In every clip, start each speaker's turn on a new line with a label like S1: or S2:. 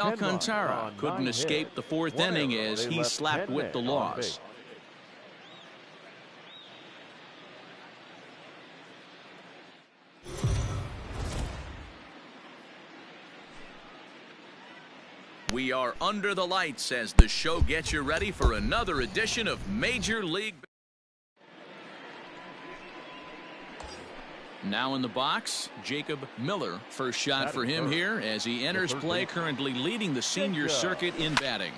S1: Alcantara couldn't escape the fourth inning as he slapped with the loss. We are under the lights as the show gets you ready for another edition of Major League. Now in the box, Jacob Miller. First shot for him here as he enters play, currently leading the senior circuit in batting.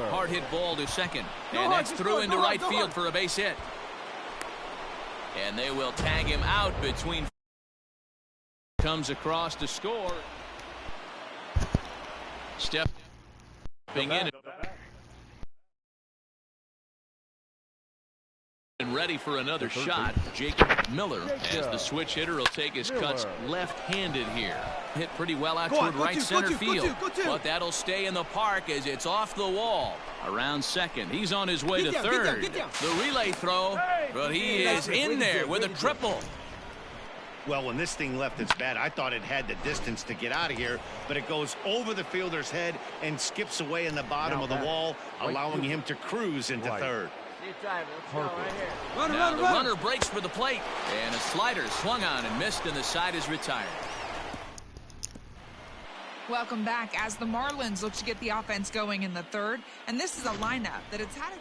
S1: Hard hit ball to second, and that's through into right field for a base hit. And they will tag him out between. Comes across to score. Stepping in. And ready for another shot, Jacob Miller, as the switch hitter will take his cuts left-handed here. Hit pretty well out toward right center field, but that'll stay in the park as it's off the wall. Around second, he's on his way to third. The relay throw, but he is in there with a triple.
S2: Well, when this thing left its bat, I thought it had the distance to get out of here, but it goes over the fielder's head and skips away in the bottom of the wall, allowing him to cruise into third.
S1: Now the runner breaks for the plate, and a slider swung on and missed, and the side is retired.
S3: Welcome back as the Marlins look to get the offense going in the third, and this is a lineup that it's had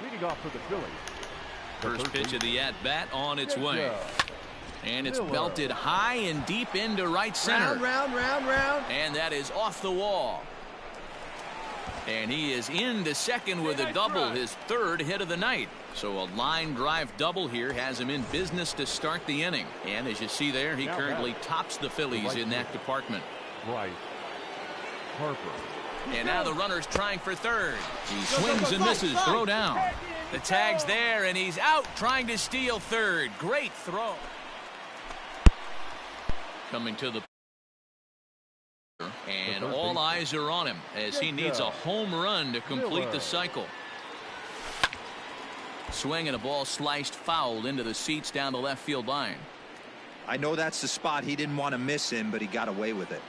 S4: leading off for the Phillies.
S1: First pitch of the at-bat on its way. And it's belted high and deep into right center.
S5: Round.
S1: And that is off the wall. And he is into second with a double, his third hit of the night. So a line drive double here has him in business to start the inning. And as you see there, he currently tops the Phillies in that department.
S4: Right. Harper.
S1: And now the runner's trying for third. He swings and misses. Throw down. The tag's there, and he's out trying to steal third. Great throw. Coming to the. And all eyes are on him as he needs a home run to complete the cycle. Swing and a ball sliced foul into the seats down the left field line.
S5: I know that's the spot he didn't want to miss him, but he got away with it.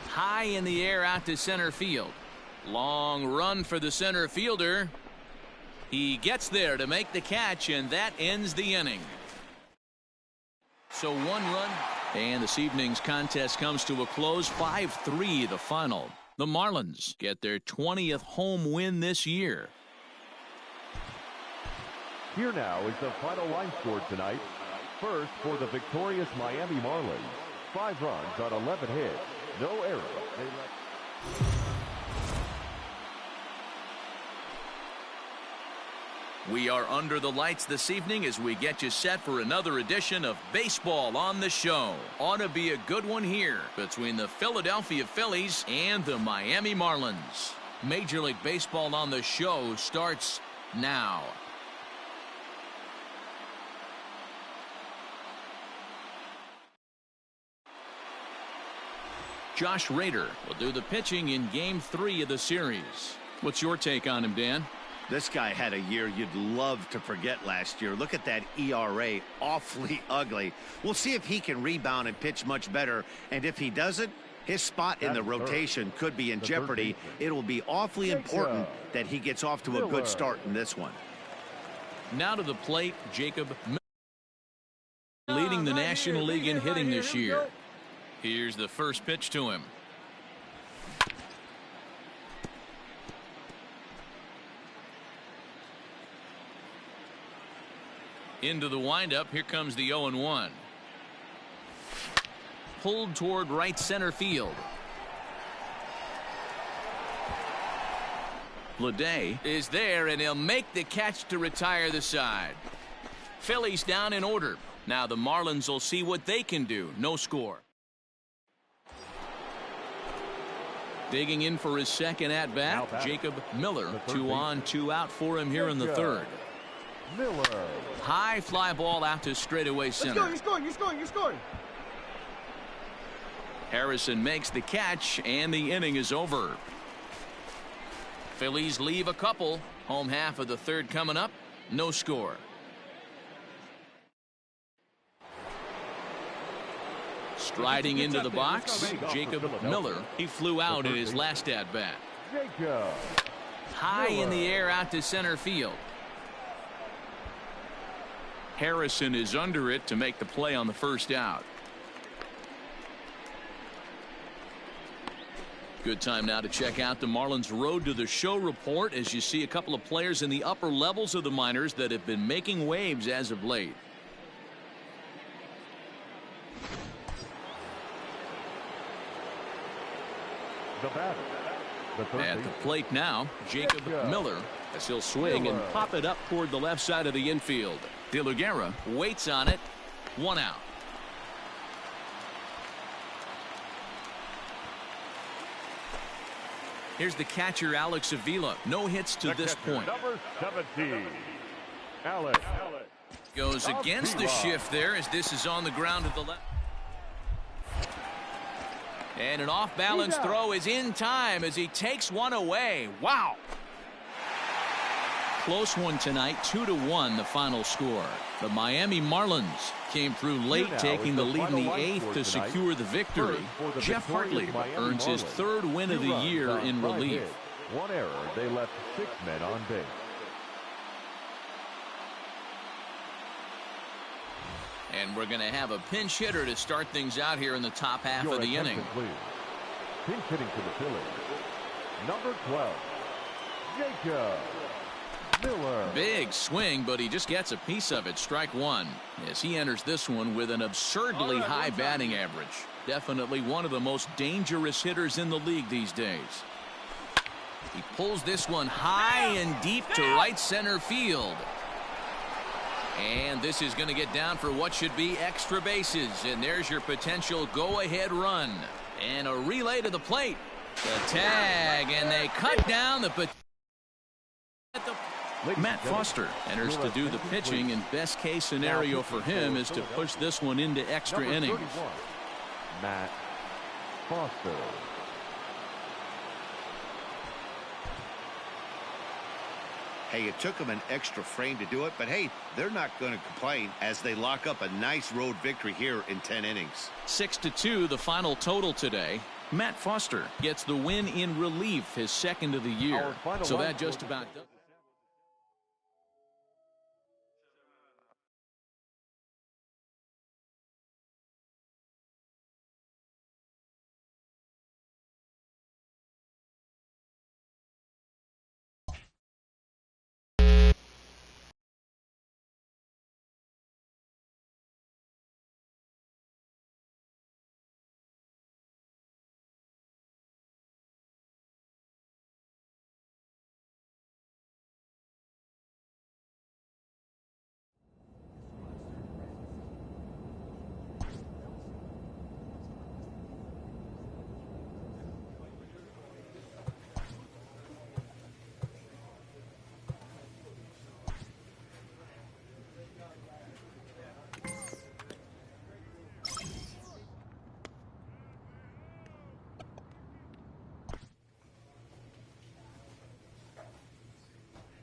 S1: High in the air out to center field. Long run for the center fielder. He gets there to make the catch, and that ends the inning. So one run, and this evening's contest comes to a close. 5-3 the final. The Marlins get their 20th home win this year.
S4: Here now is the final line score tonight. First for the victorious Miami Marlins. 5 runs on 11 hits. No error.
S1: We are under the lights this evening as we get you set for another edition of Baseball on the Show. Ought to be a good one here between the Philadelphia Phillies and the Miami Marlins. Major League Baseball on the Show starts now. Josh Rader will do the pitching in Game 3 of the series. What's your take on him, Dan?
S2: This guy had a year you'd love to forget last year. Look at that ERA, awfully ugly. We'll see if he can rebound and pitch much better. And if he doesn't, his spot in the rotation could be in jeopardy. It will be awfully important that he gets off to a good start in this one.
S1: Now to the plate, Jacob Miller, leading the National League in hitting this year. Here's the first pitch to him. Into the windup. Here comes the 0-1. Pulled toward right center field. Leday is there, and he'll make the catch to retire the side. Phillies down in order. Now the Marlins will see what they can do. No score. Digging in for his second at-bat, Jacob Miller. 2 on, 2 out for him here in the third.
S4: Miller.
S1: High fly ball out to straightaway center.
S6: You're scoring.
S1: Harrison makes the catch, and the inning is over. Phillies leave a couple. Home half of the third coming up. No score. Striding into the box, Jacob Miller. He flew out in his last at-bat. High in the air out to center field. Harrison is under it to make the play on the first out. Good time now to check out the Marlins Road to the Show report as you see a couple of players in the upper levels of the minors that have been making waves as of late. At the plate now, Jacob Miller, as he'll swing and pop it up toward the left side of the infield. De La Guerra waits on it. 1 out. Here's the catcher, Alex Avila. No hits to this point.
S4: Number 17, Alex.
S1: Goes against the shift there as this is on the ground to the left. And an off-balance throw is in time as he takes one away. Wow. Close one tonight, 2-1 the final score. The Miami Marlins came through late, taking the lead in the 8th to secure the victory. Jeff Hartley earns his 3rd win of the year in relief.
S4: One error, they left 6 men on base.
S1: And we're going to have a pinch hitter to start things out here in the top half of the inning.
S4: Pinch hitting to the Phillies. Number 12, Jacob Miller.
S1: Big swing, but he just gets a piece of it. Strike 1 as he enters this one with an absurdly high batting average. Definitely one of the most dangerous hitters in the league these days. He pulls this one high and deep to right center field. And this is going to get down for what should be extra bases. And there's your potential go-ahead run. And a relay to the plate. The tag, and they cut down the... Matt Foster enters to do the pitching, and best case scenario for him is to push this one into extra innings.
S4: Matt Foster.
S2: Hey, it took them an extra frame to do it, but hey, they're not going to complain as they lock up a nice road victory here in 10 innings.
S1: 6-2 the final total today. Matt Foster gets the win in relief, his 2nd of the year. So that just about does.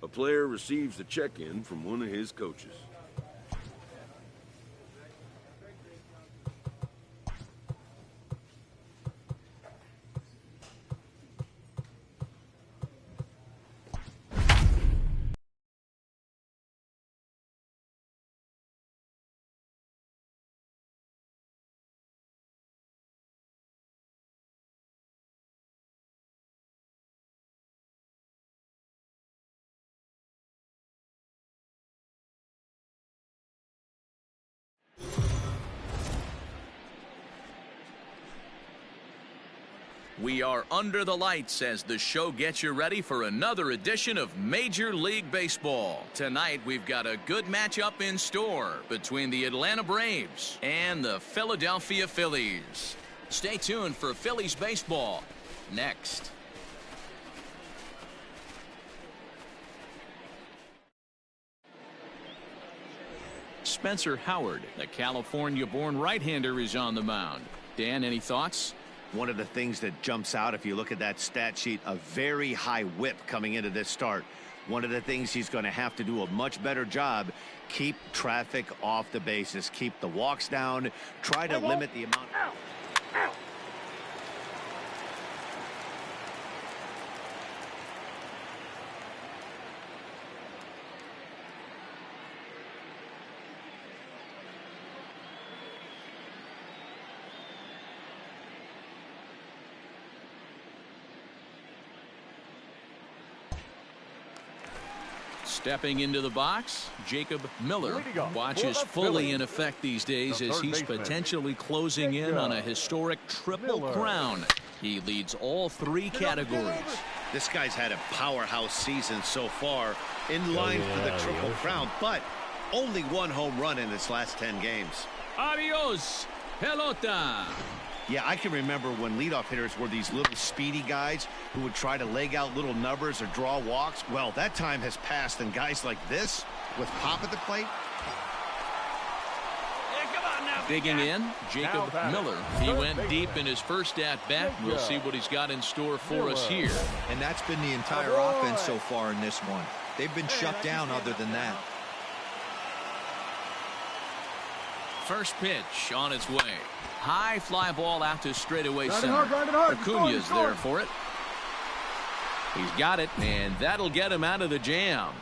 S6: A player receives a check-in from one of his coaches.
S1: We are under the lights as the show gets you ready for another edition of Major League Baseball. Tonight we've got a good matchup in store between the Atlanta Braves and the Philadelphia Phillies. Stay tuned for Phillies baseball next. Spencer Howard, the California-born right-hander, is on the mound. Dan, any thoughts?
S2: One of the things that jumps out if you look at that stat sheet, a very high whip coming into this start. One of the things he's going to have to do a much better job, keep traffic off the bases, keep the walks down, try to limit the amount.
S1: Stepping into the box, Jacob Miller watches fully in effect these days as he's potentially closing in on a historic triple crown. He leads all three categories.
S2: This guy's had a powerhouse season so far, in line for the triple crown, but only one home run in his last 10 games.
S1: Adios, pelota.
S2: Yeah, I can remember when leadoff hitters were these little speedy guys who would try to leg out little numbers or draw walks. Well, that time has passed, and guys like this with pop at the plate.
S1: Digging in, Jacob Miller. He went deep in his first at-bat. We'll see what he's got in store for us here.
S5: And that's been the entire offense so far in this one. They've been shut down other than that.
S1: First pitch on its way. High fly ball out to straightaway center. Acuña's there for it. He's got it, and that'll get him out of the jam.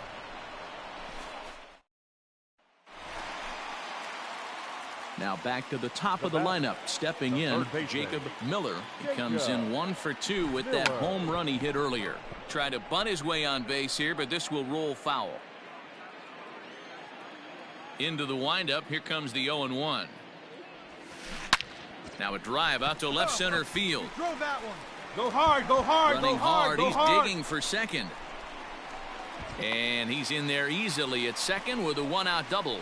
S1: Now back to the top of the lineup. Stepping in, Jacob Miller. He comes in 1 for 2 with that home run he hit earlier. Tried to bunt his way on base here, but this will roll foul. Into the windup. Here comes the 0-1. Now a drive out to left center field.
S7: Drove that one. Go hard, go hard,
S1: Running
S7: go hard.
S1: He's digging for second. And he's in there easily at second with a 1-out double.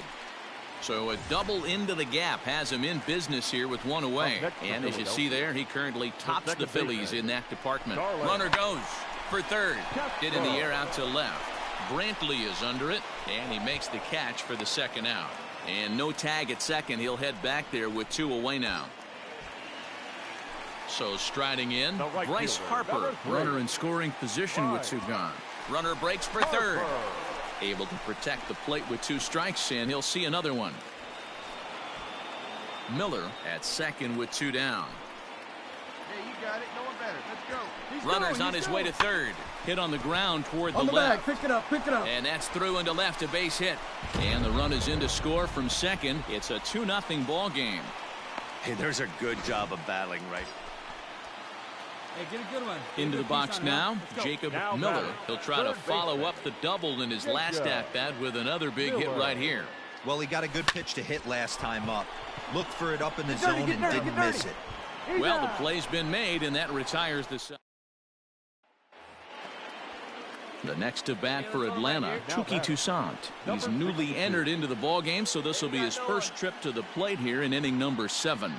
S1: So a double into the gap has him in business here with 1 away. And as you see there, he currently tops the Phillies in that department. Runner goes for third. Hit in the air out to left. Brantley is under it, and he makes the catch for the second out. And no tag at second. He'll head back there with 2 away now. So striding in, Bryce Harper, runner in scoring position with 2 gone. Runner breaks for third. Able to protect the plate with 2 strikes, and he'll see another one. Miller at second with 2 down.
S7: Hey, you got it. No one better. Let's go.
S1: Runner's on his way to third. Hit on the ground toward the left.
S7: Pick it up. Pick it up.
S1: And that's through into left, a base hit. And the run is in to score from second. It's a 2-0 ball game.
S2: Hey, there's a good job of battling right.
S7: Hey, get a good one.
S1: Into the box now, Jacob Miller. He'll try to follow up the double in his last at-bat with another big hit right here.
S5: Well, he got a good pitch to hit last time up. Looked for it up in the zone and didn't miss it.
S1: Well, the play's been made, and that retires the side. The next to bat for Atlanta, Touki Toussaint. He's newly entered into the ball game, so this will be his first trip to the plate here in inning number 7.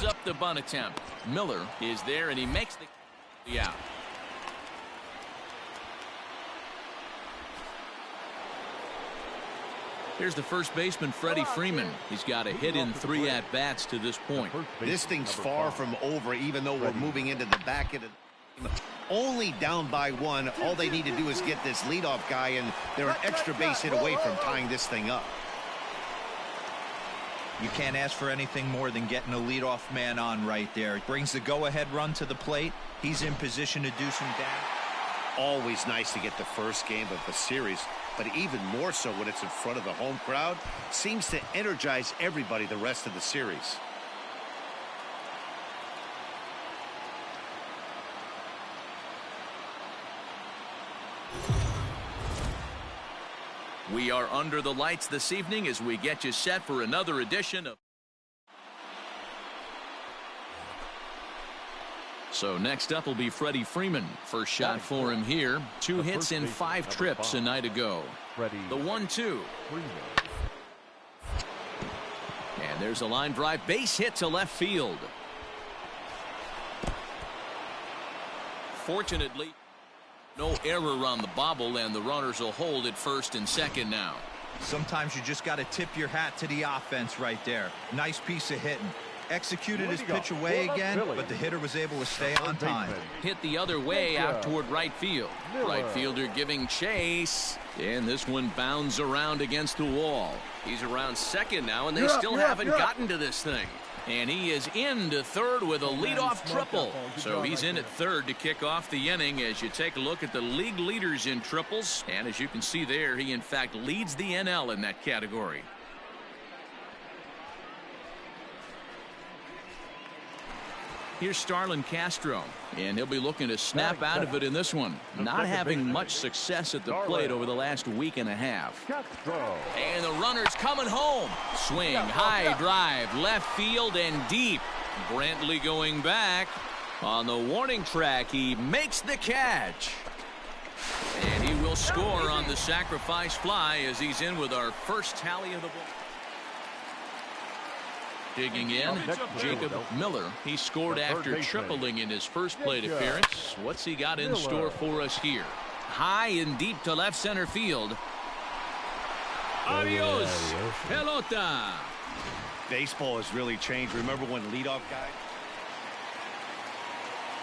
S1: Up the bunt attempt. Miller is there, and he makes the out. Here's the first baseman, Freddie Freeman. He's got a hit in 3 at-bats to this point.
S2: This thing's far from over, even though we're moving into the back of the only down by 1. All they need to do is get this leadoff guy, and they're an extra base hit away from tying this thing up.
S5: You can't ask for anything more than getting a leadoff man on right there. Brings the go-ahead run to the plate. He's in position to do some damage.
S2: Always nice to get the first game of the series, but even more so when it's in front of the home crowd. Seems to energize everybody the rest of the series.
S1: We are under the lights this evening as we get you set for another edition of. So next up will be Freddie Freeman. First shot for him here. 2 hits in 5 trips a night ago. The 1-2. And there's a line drive, base hit to left field. Fortunately, no error on the bobble, and the runners will hold at first and second now.
S5: Sometimes you just got to tip your hat to the offense right there. Nice piece of hitting. Executed his pitch away again, but the hitter was able to stay on time.
S1: Hit the other way out toward right field. Right fielder giving chase, and this one bounds around against the wall. He's around second now, and they still haven't gotten to this thing. And he is into third with a leadoff triple. So he's in at third to kick off the inning as you take a look at the league leaders in triples. And as you can see there, he in fact leads the NL in that category. Here's Starlin Castro, and he'll be looking to snap out of it in this one. Not having much success at the plate over the last week and a half. And the runner's coming home. Swing, high drive, left field and deep. Brantley going back. On the warning track, he makes the catch. And he will score on the sacrifice fly as he's in with our first tally of the ball. Digging in, Jacob Miller. He scored after tripling in his first plate appearance. What's he got in store for us here? High and deep to left center field. Adios, pelota.
S2: Baseball has really changed. Remember when leadoff guy?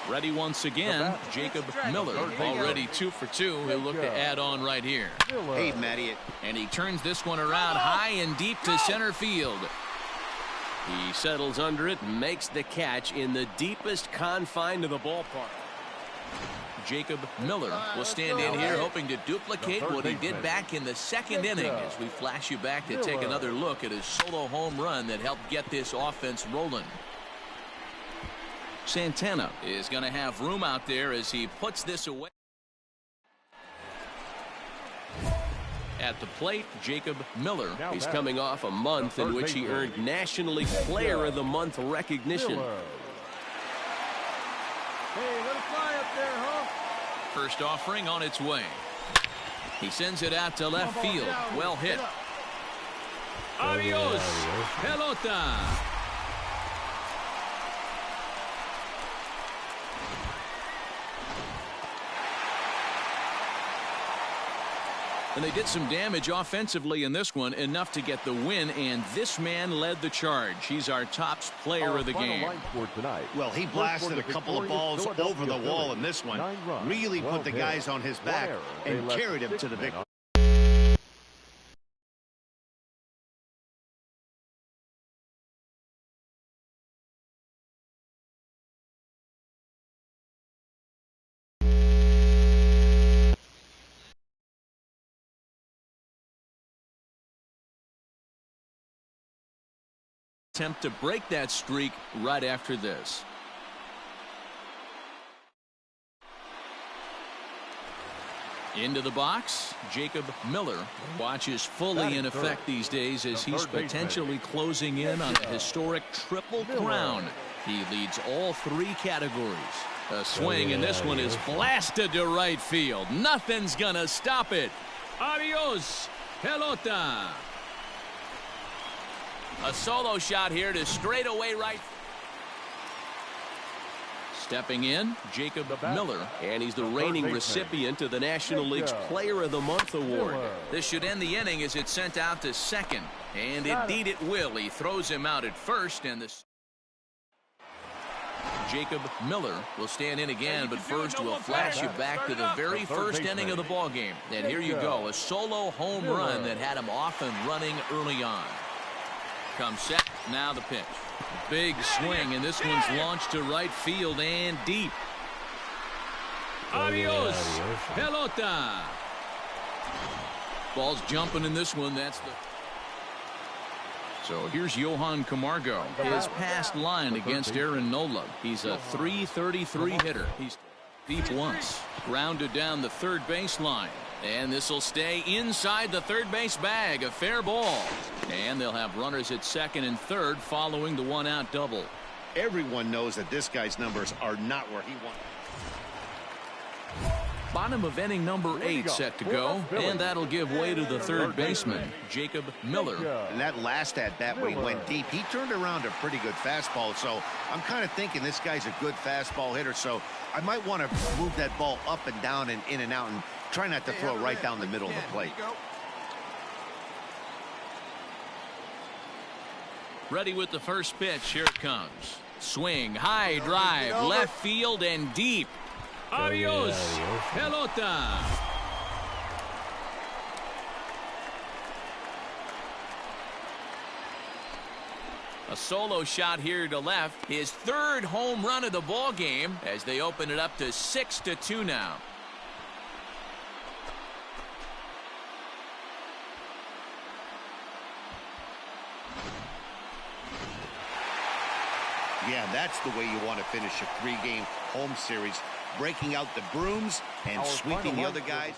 S1: Ready once again, Jacob Miller. Already 2 for 2. He'll look to add on right here.
S2: Hey, Matty.
S1: And he turns this one around high and deep to center field. He settles under it and makes the catch in the deepest confine of the ballpark. Jacob Miller will stand in here hoping to duplicate what he did back in the second inning as we flash you back to take another look at his solo home run that helped get this offense rolling. Santana is going to have room out there as he puts this away. At the plate, Jacob Miller. He's coming off a month in which he earned National League Player of the Month recognition.
S7: Hey, let it fly up there, huh?
S1: First offering on its way. He sends it out to left field. Well hit. Adios, pelota. And they did some damage offensively in this one, enough to get the win, and this man led the charge. He's our top player of the game.
S2: Well, he blasted a couple of balls over the wall in this one. Really put the guys on his back and carried him to the victory.
S1: Attempt to break that streak right after this. Into the box, Jacob Miller watches fully in effect these days as he's potentially closing in on a historic triple crown. He leads all 3 categories. A swing, and this one is blasted to right field. Nothing's gonna stop it. Adios, pelota. A solo shot here to straightaway right. Stepping in, Jacob Miller, and he's the reigning recipient of the National League's Player of the Month award. This should end the inning as it's sent out to second, and indeed it will. He throws him out at first, and the Jacob Miller will stand in again, but first we'll flash you back to the very first inning of the ball game. And here you go, a solo home run that had him off and running early on. Comes set, now the pitch. Big swing, and this one's launched to right field and deep. Adios, pelota. Ball's jumping in this one. That's the. So here's Johan Camargo. His past line against Aaron Nola. He's a .333 hitter. He's deep once. Grounded down the third baseline. And this will stay inside the third base bag. A fair ball. And they'll have runners at second and third following the one-out double.
S2: Everyone knows that this guy's numbers are not where he wants.
S1: Bottom of inning number 8 set to go, and that'll give way to the third baseman, Jacob Miller.
S2: And that last at-bat when he went deep, he turned around a pretty good fastball. So I'm kind of thinking this guy's a good fastball hitter. So I might want to move that ball up and down and in and out and try not to throw right down the middle of the plate.
S1: Ready with the first pitch. Here it comes. Swing, high drive, left field and deep. Adios, pelota. A solo shot here to left. His third home run of the ball game as they open it up to 6-2 now.
S2: Yeah, that's the way you want to finish a 3-game home series. Breaking out the brooms and sweeping the other guys.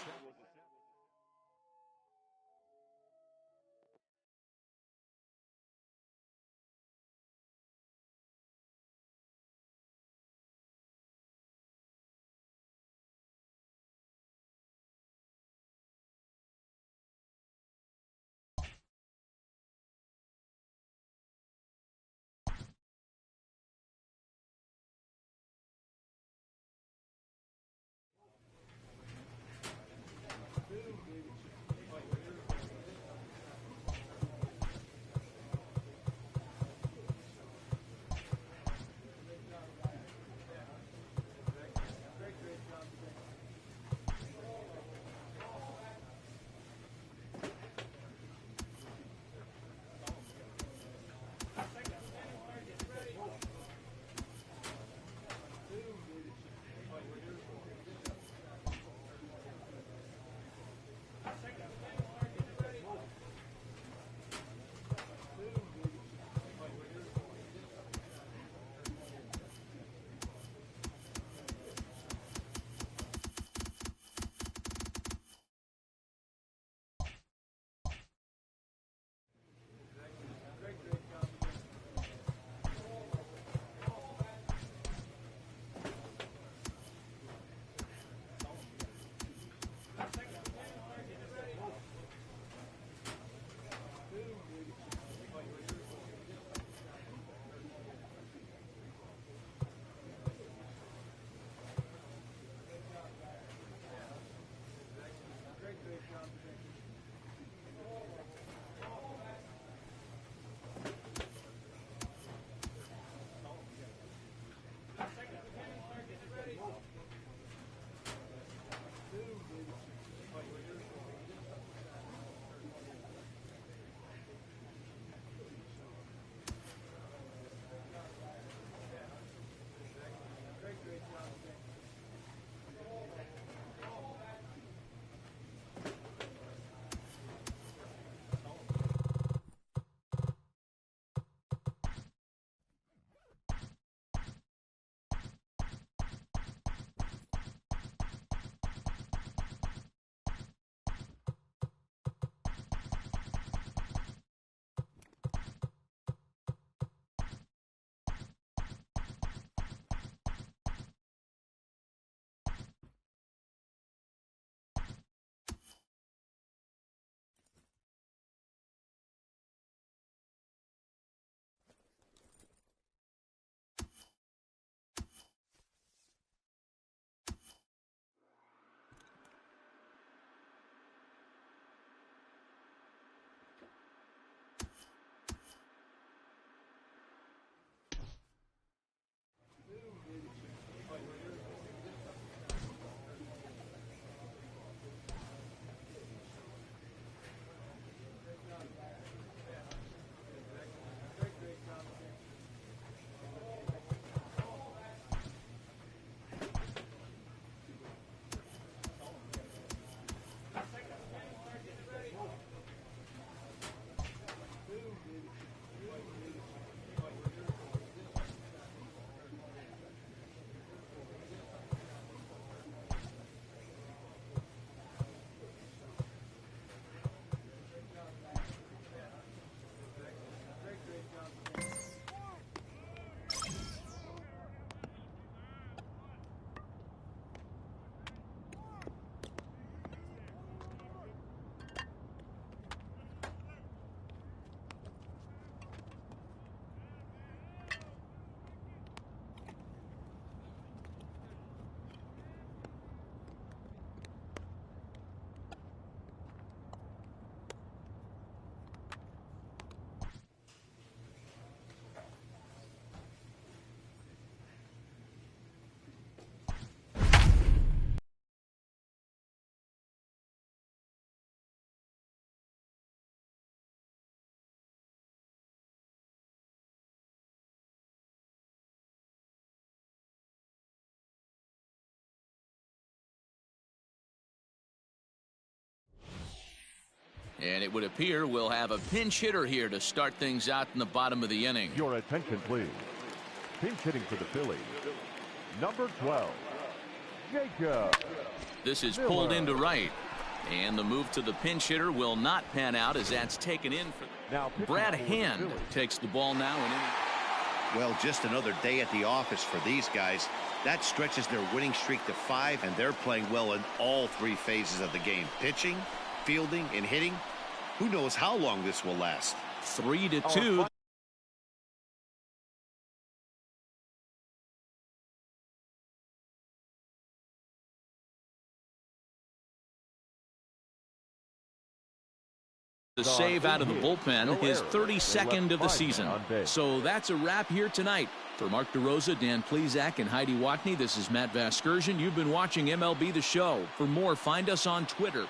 S1: And it would appear we'll have a pinch hitter here to start things out in the bottom of the inning.
S4: Your attention, please. Pinch hitting for the Phillies, number 12, Jacob.
S1: This is pulled into right. And the move to the pinch hitter will not pan out as that's taken in. Brad Hand takes the ball now.
S2: Well, just another day at the office for these guys. That stretches their winning streak to 5, and they're playing well in all 3 phases of the game. Pitching, fielding, and hitting. Who knows how long this will last?
S1: 3-2. The save out of the bullpen, his 32nd of the season. So that's a wrap here tonight. For Mark DeRosa, Dan Plesac, and Heidi Watney, this is Matt Vasgersian. You've been watching MLB The Show. For more, find us on Twitter.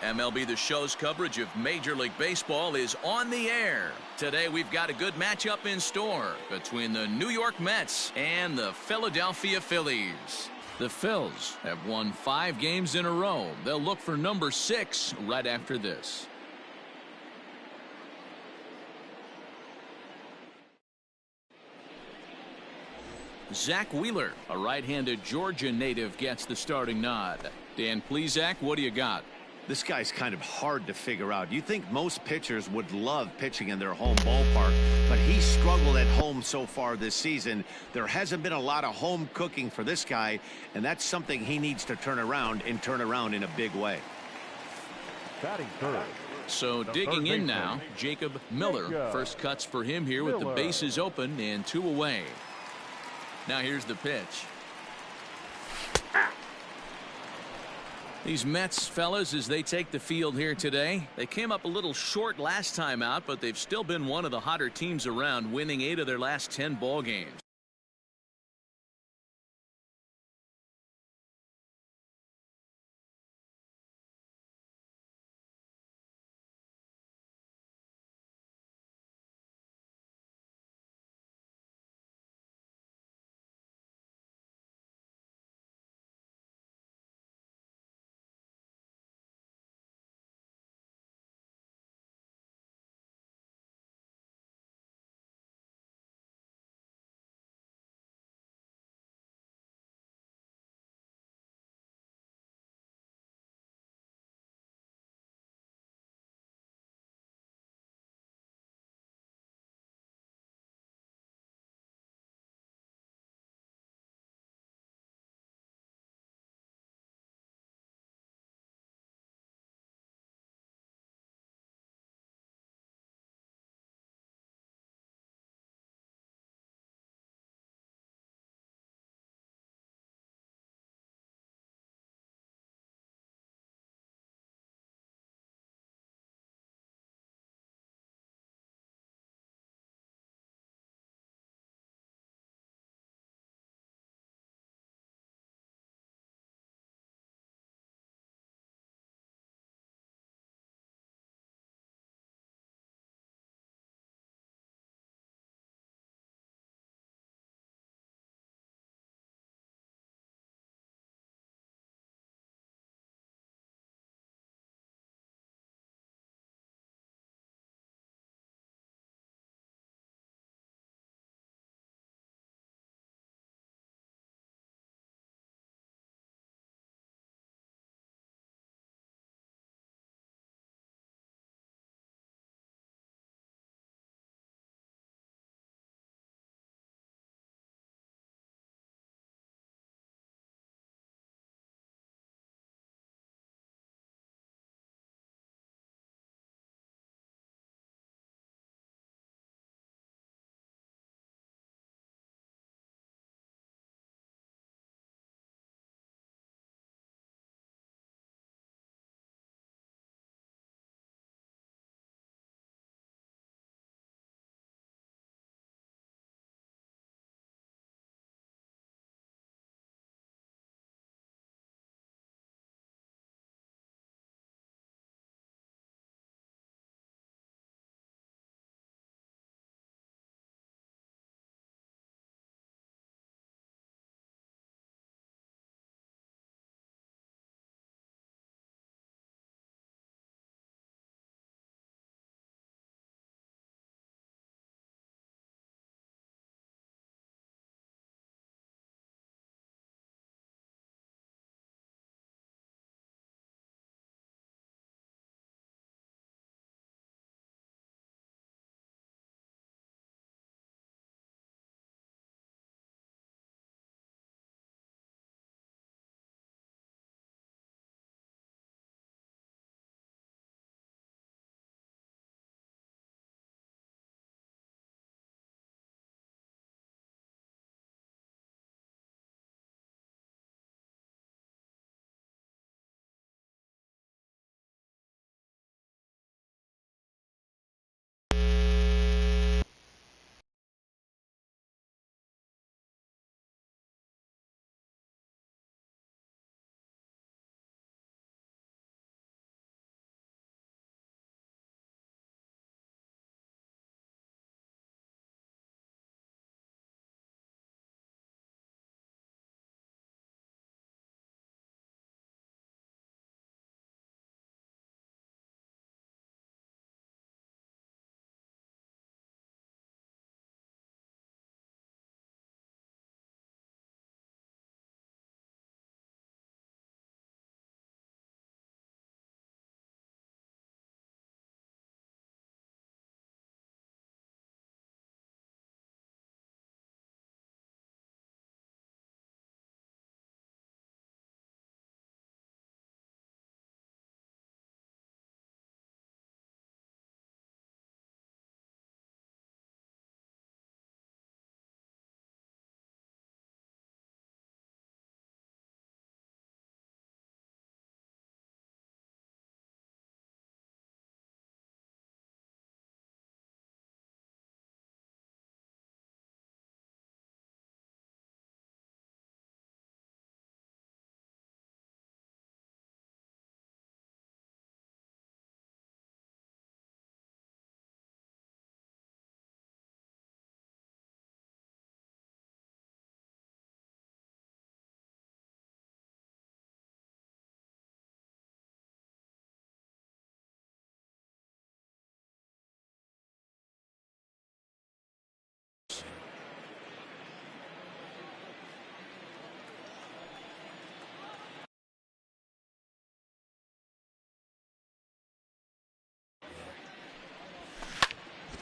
S1: MLB The Show's coverage of Major League Baseball is on the air. Today we've got a good matchup in store between the New York Mets and the Philadelphia Phillies. The Phils have won 5 games in a row. They'll look for number 6 right after this. Zach Wheeler, a right-handed Georgia native, gets the starting nod. Dan Plesac, what do you got?
S2: This guy's kind of hard to figure out. You think most pitchers would love pitching in their home ballpark, but he struggled at home so far this season. There hasn't been a lot of home cooking for this guy, and that's something he needs to turn around in a big way.
S4: Batting third.
S1: So digging in now, Jacob Miller. First cuts for him here with the bases open and 2 away. Now here's the pitch. These Mets fellas, as they take the field here today, they came up a little short last time out, but they've still been one of the hotter teams around, winning 8 of their last 10 ball games.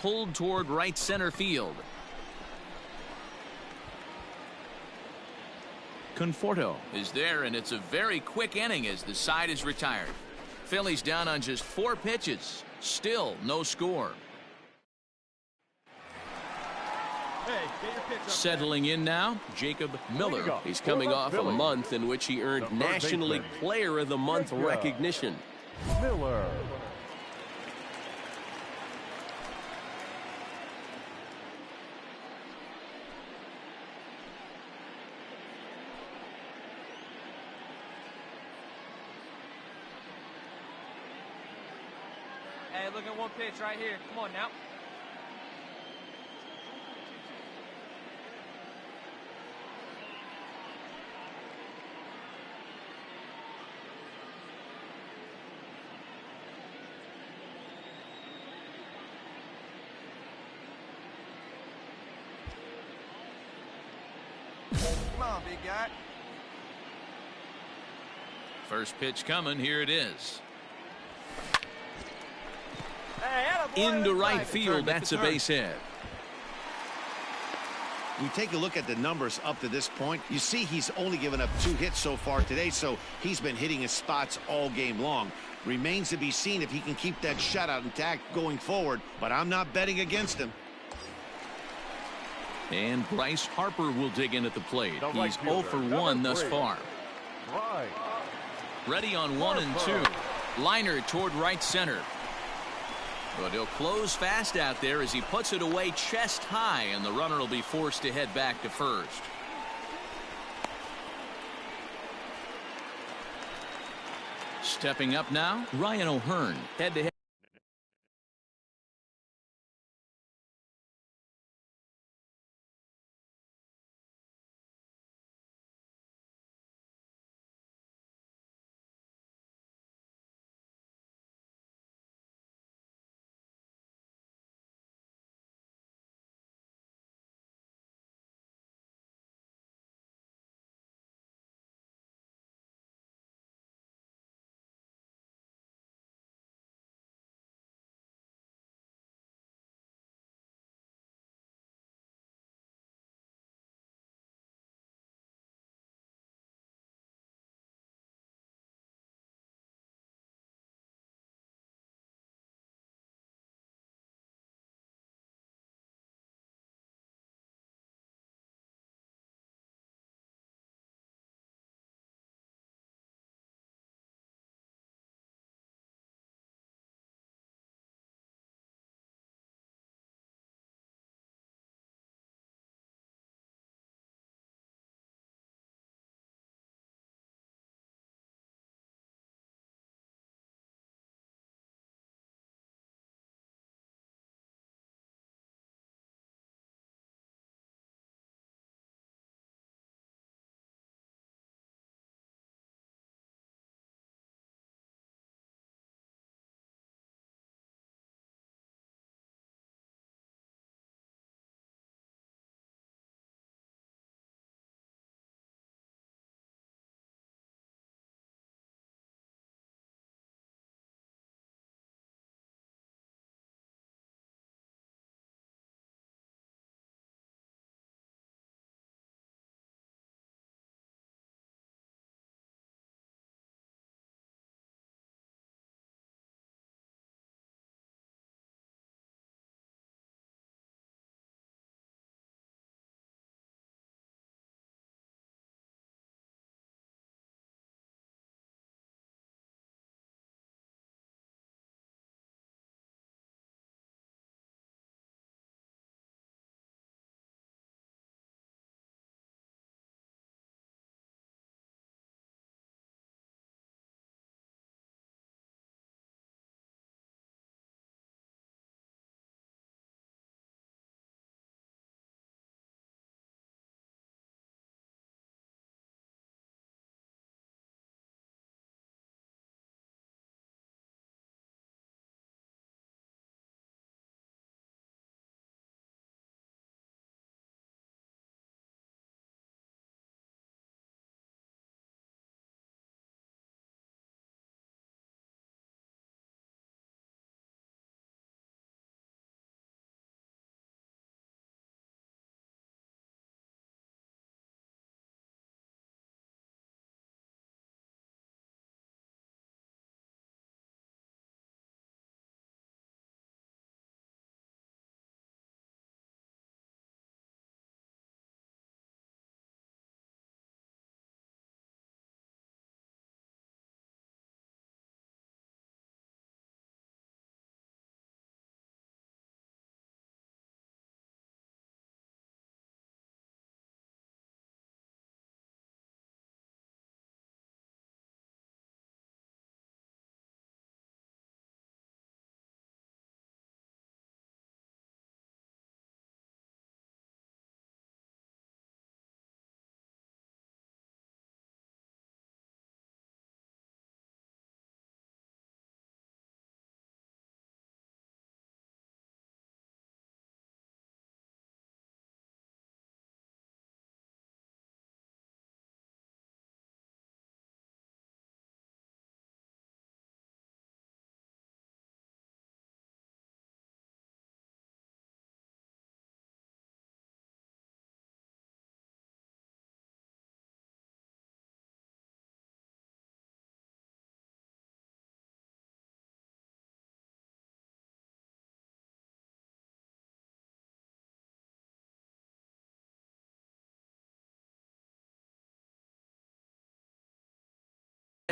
S1: pulled toward right center field. Conforto is there, and it's a very quick inning as the side is retired. Phillies down on just 4 pitches. Still no score. Settling in now, Jacob Miller.
S8: He's coming off a month in which he earned National League Player of the Month recognition.
S4: Miller.
S9: Hey, look at one pitch right here. Come on now.
S7: Come on, big guy.
S1: First pitch coming. Here it is.
S9: Hey,
S1: Into right field. That's a base hit.
S2: We take a look at the numbers up to this point. You see he's only given up 2 hits so far today, so he's been hitting his spots all game long. Remains to be seen if he can keep that shutout intact going forward, but I'm not betting against him.
S1: And Bryce Harper will dig in at the plate. He's 0 for 1 thus far. Ready on 1 and 2. Liner toward right center. But he'll close fast out there as he puts it away chest high, and the runner will be forced to head back to first. Stepping up now, Ryan O'Hearn, head-to-head.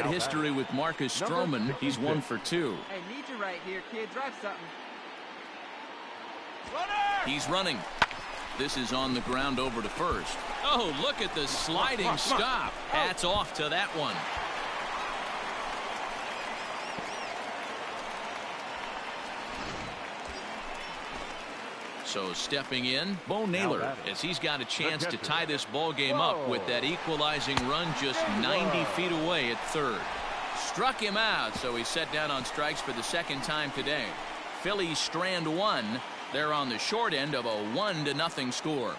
S1: History with Marcus Stroman. He's 1 for 2.
S9: Hey, need you right here, kid. Drive something.
S1: He's running. This is on the ground over to first. Oh, look at the sliding stop. Hats off to that one. So stepping in, Bo Naylor, as he's got a chance to tie this ball game up with that equalizing run just 90 feet away at third. Struck him out, so he's set down on strikes for the second time today. Phillies strand one. They're on the short end of a 1-0 score.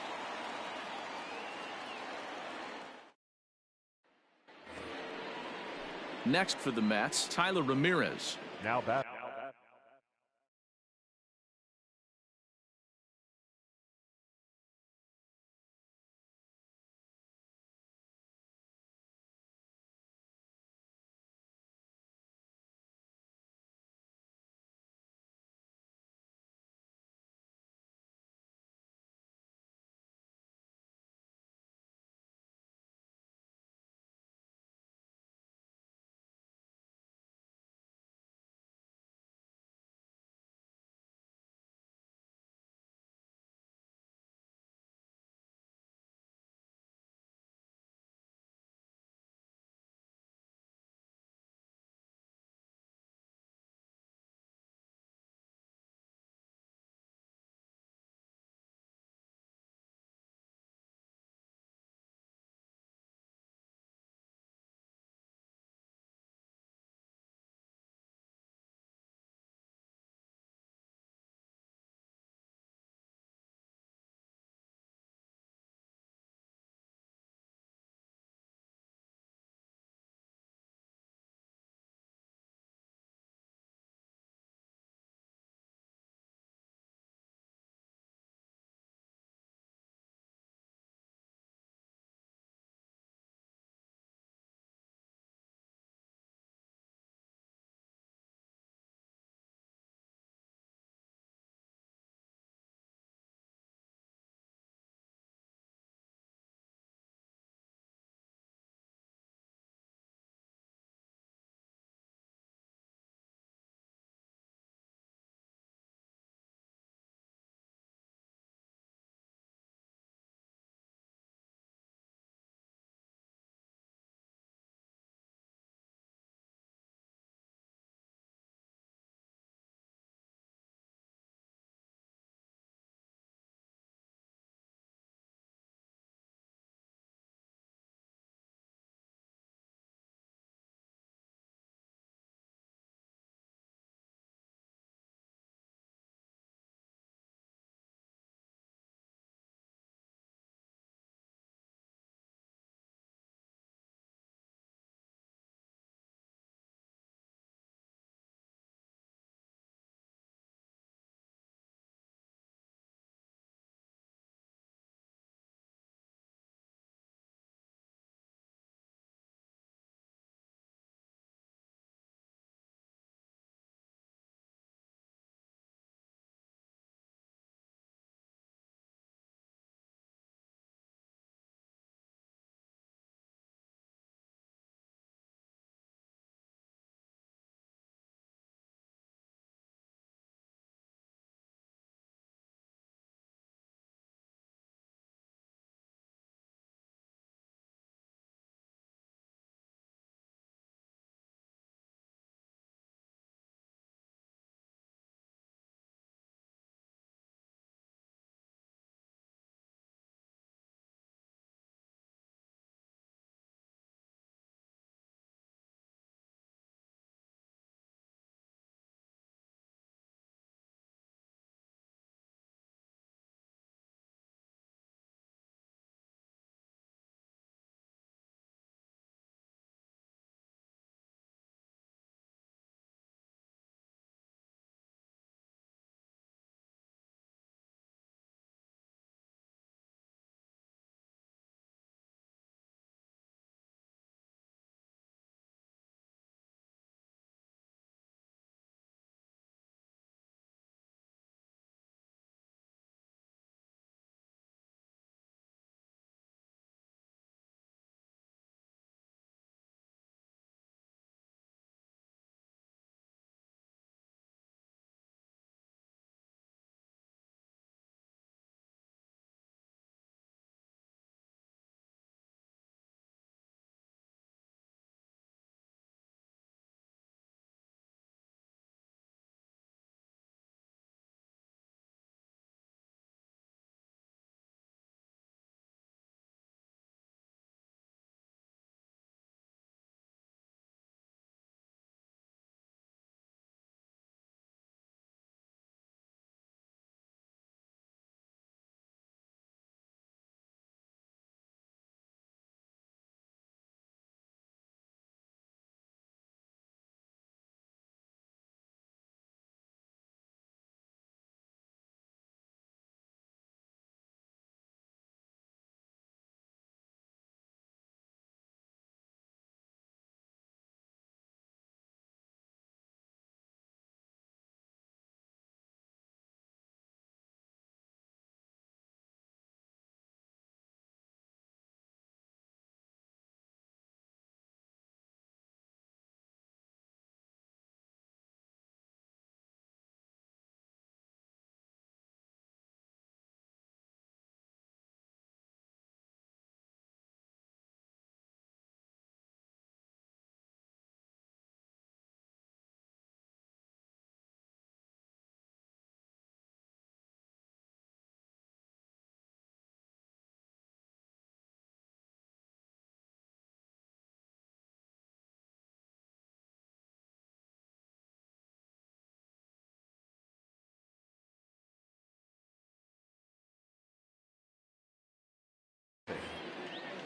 S1: Next for the Mets, Tyler Ramirez.
S4: Now bat.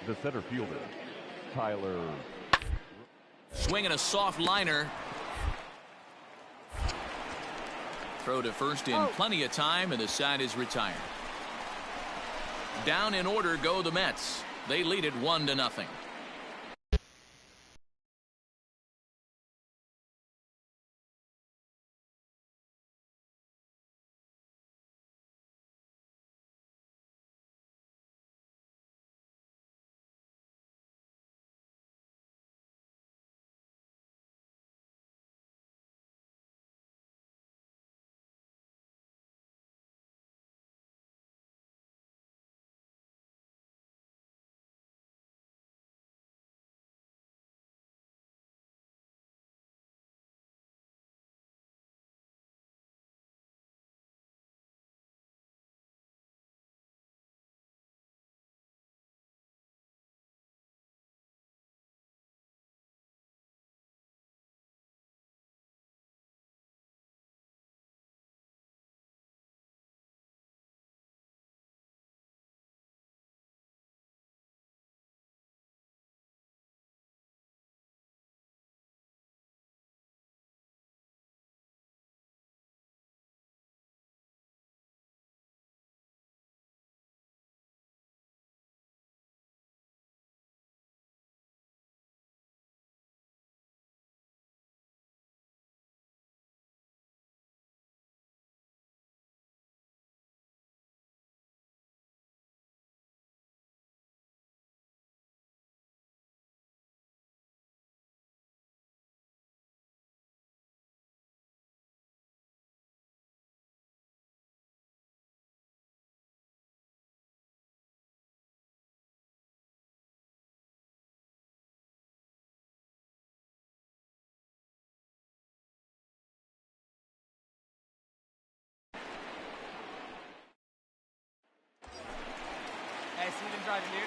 S4: the center fielder, Tyler.
S1: Swinging a soft liner. Throw to first in plenty of time, and the side is retired. Down in order go the Mets. They lead it 1-0.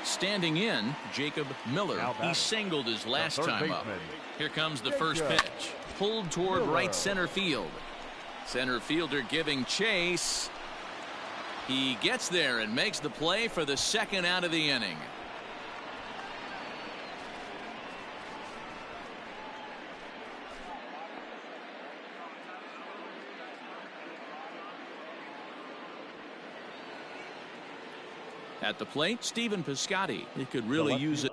S1: Standing in, Jacob Miller. He singled his last time up. Here comes the first pitch. Pulled toward right center field. Center fielder giving chase. He gets there and makes the play for the second out of the inning. At the plate, Stephen Piscotty. He could really use it.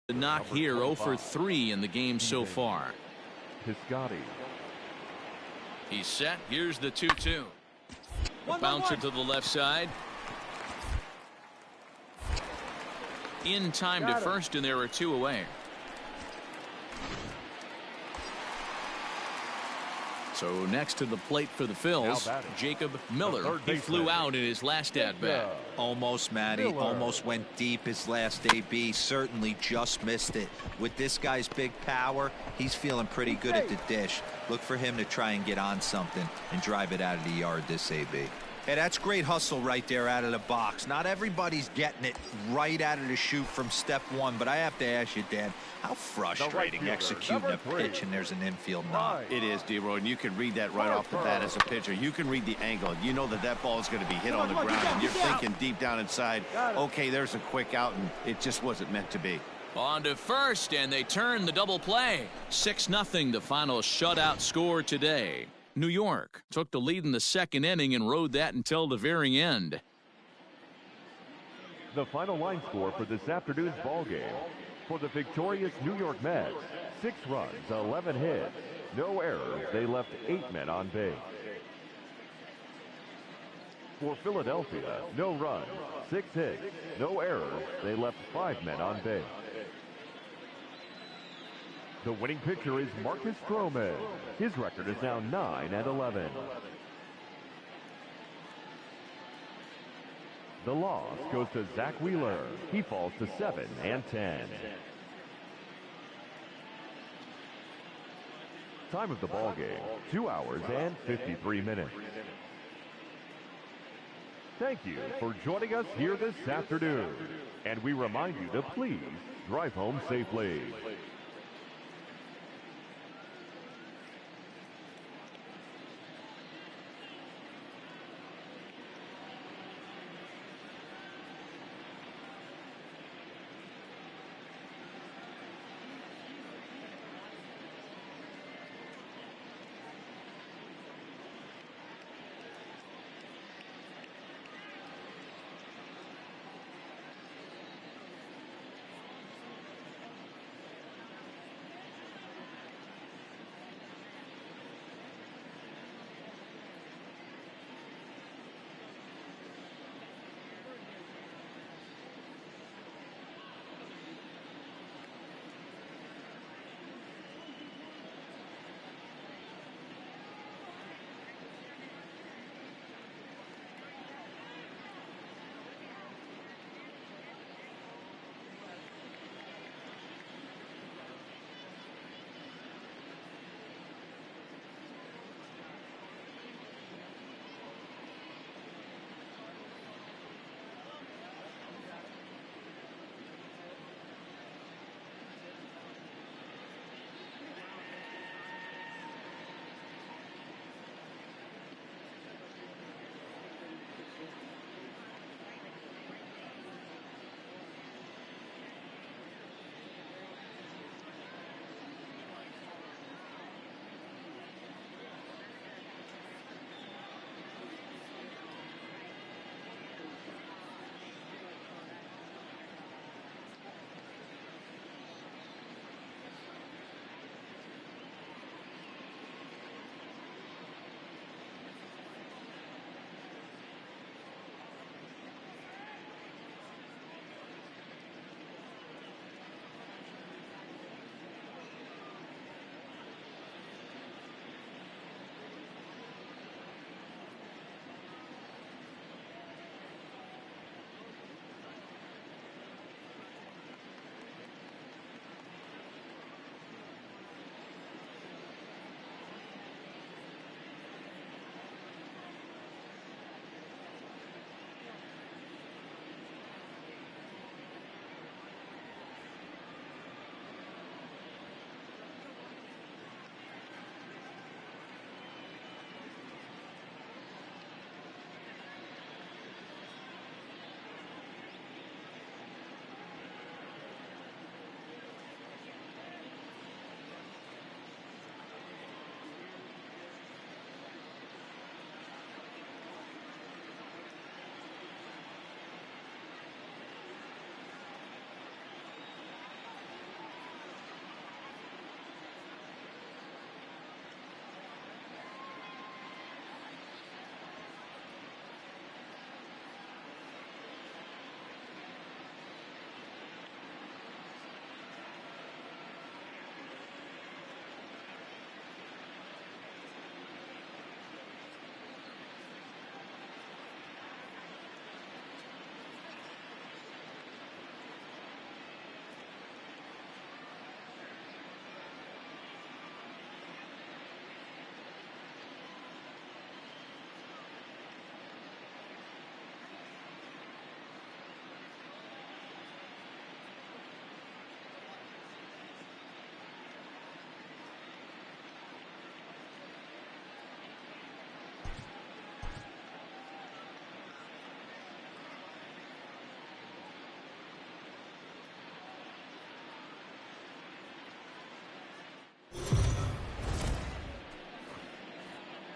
S1: The knock here, 0 for 3 in the game so far.
S4: Piscotti.
S1: He's set. Here's the 2-2. Bouncer to the left side. In time to first, and there are 2 away. So next to the plate for the Phils, Jacob Miller. He flew out in his last at-bat.
S5: Almost, Matty. Almost went deep his last AB. Certainly just missed it. With this guy's big power, he's feeling pretty good at the dish. Look for him to try and get on something and drive it out of the yard this AB. Hey, that's great hustle right there out of the box. Not everybody's getting it right out of the chute from step one, but I have to ask you, Dan, how frustrating executing a pitch and there's an infield knock.
S2: It is, D-Roy, and you can read that right off the bat as a pitcher. You can read the angle. You know that that ball is going to be hit on the ground, and you're thinking deep down inside, okay, there's a quick out, and it just wasn't meant to be.
S1: On to first, and they turn the double play. 6-0, the final shutout score today. New York took the lead in the second inning and rode that until the very end.
S4: The final line score for this afternoon's ball game. For the victorious New York Mets, 6 runs, 11 hits, no errors. They left 8 men on base. For Philadelphia, no runs, 6 hits, no errors. They left 5 men on base. The winning pitcher is Marcus Stroman. His record is now 9-11. The loss goes to Zach Wheeler. He falls to 7-10. Time of the ball game, 2 hours and 53 minutes. Thank you for joining us here this afternoon. And we remind you to please drive home safely.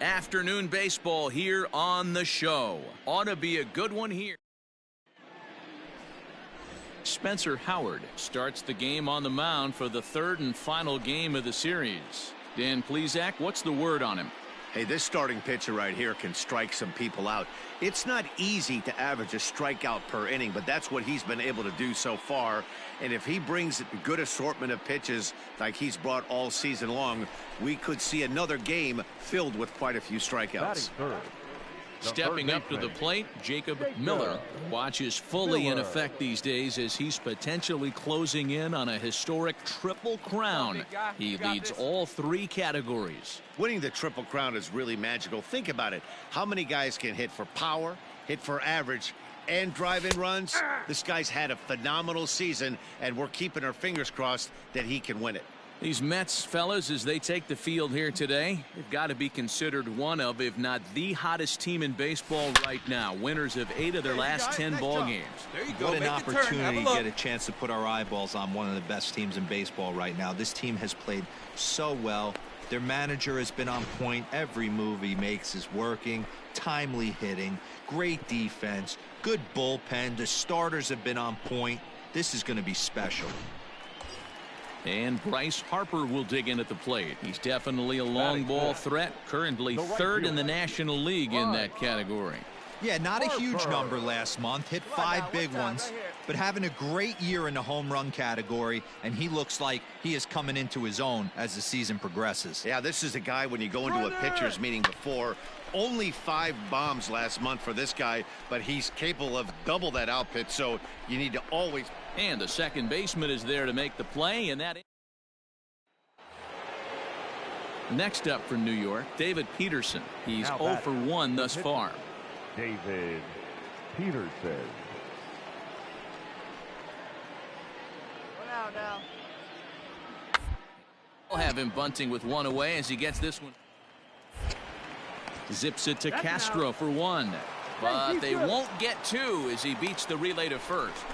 S1: Afternoon baseball here on the show. Ought to be a good one here. Spencer Howard starts the game on the mound for the third and final game of the series. Dan Plesac, what's the word on him?
S2: Hey, this starting pitcher right here can strike some people out. It's not easy to average a strikeout per inning, but that's what he's been able to do so far. And if he brings a good assortment of pitches like he's brought all season long, we could see another game filled with quite a few strikeouts.
S1: Stepping up to the plate, Jacob Miller. Watch is fully in effect these days as he's potentially closing in on a historic triple crown. He leads all three categories.
S2: Winning the triple crown is really magical. Think about it. How many guys can hit for power, hit for average, and drive in runs? This guy's had a phenomenal season, and we're keeping our fingers crossed that he can win it.
S1: These Mets, fellas, as they take the field here today, they've got to be considered one of, if not the hottest team in baseball right now. Winners of 8 of their last 10 ball games.
S5: There you go. What an opportunity to get a chance to put our eyeballs on one of the best teams in baseball right now. This team has played so well. Their manager has been on point. Every move he makes is working. Timely hitting, great defense, good bullpen. The starters have been on point. This is going to be special.
S1: And Bryce Harper will dig in at the plate. He's definitely a long ball threat, currently third in the National League in that category.
S5: Yeah, not a huge number last month. Hit 5 big ones, but having a great year in the home run category, and he looks like he is coming into his own as the season progresses.
S2: Yeah, this is a guy when you go into a pitcher's meeting before, only 5 bombs last month for this guy, but he's capable of double that output, so you need to always...
S1: And the second baseman is there to make the play, and that... Next up for New York, David Peterson. He's 0 for 1 thus far.
S4: David Peterson.
S1: We'll have him bunting with 1 away as he gets this one. Zips it to Castro for 1. But they won't get 2 as he beats the relay to first.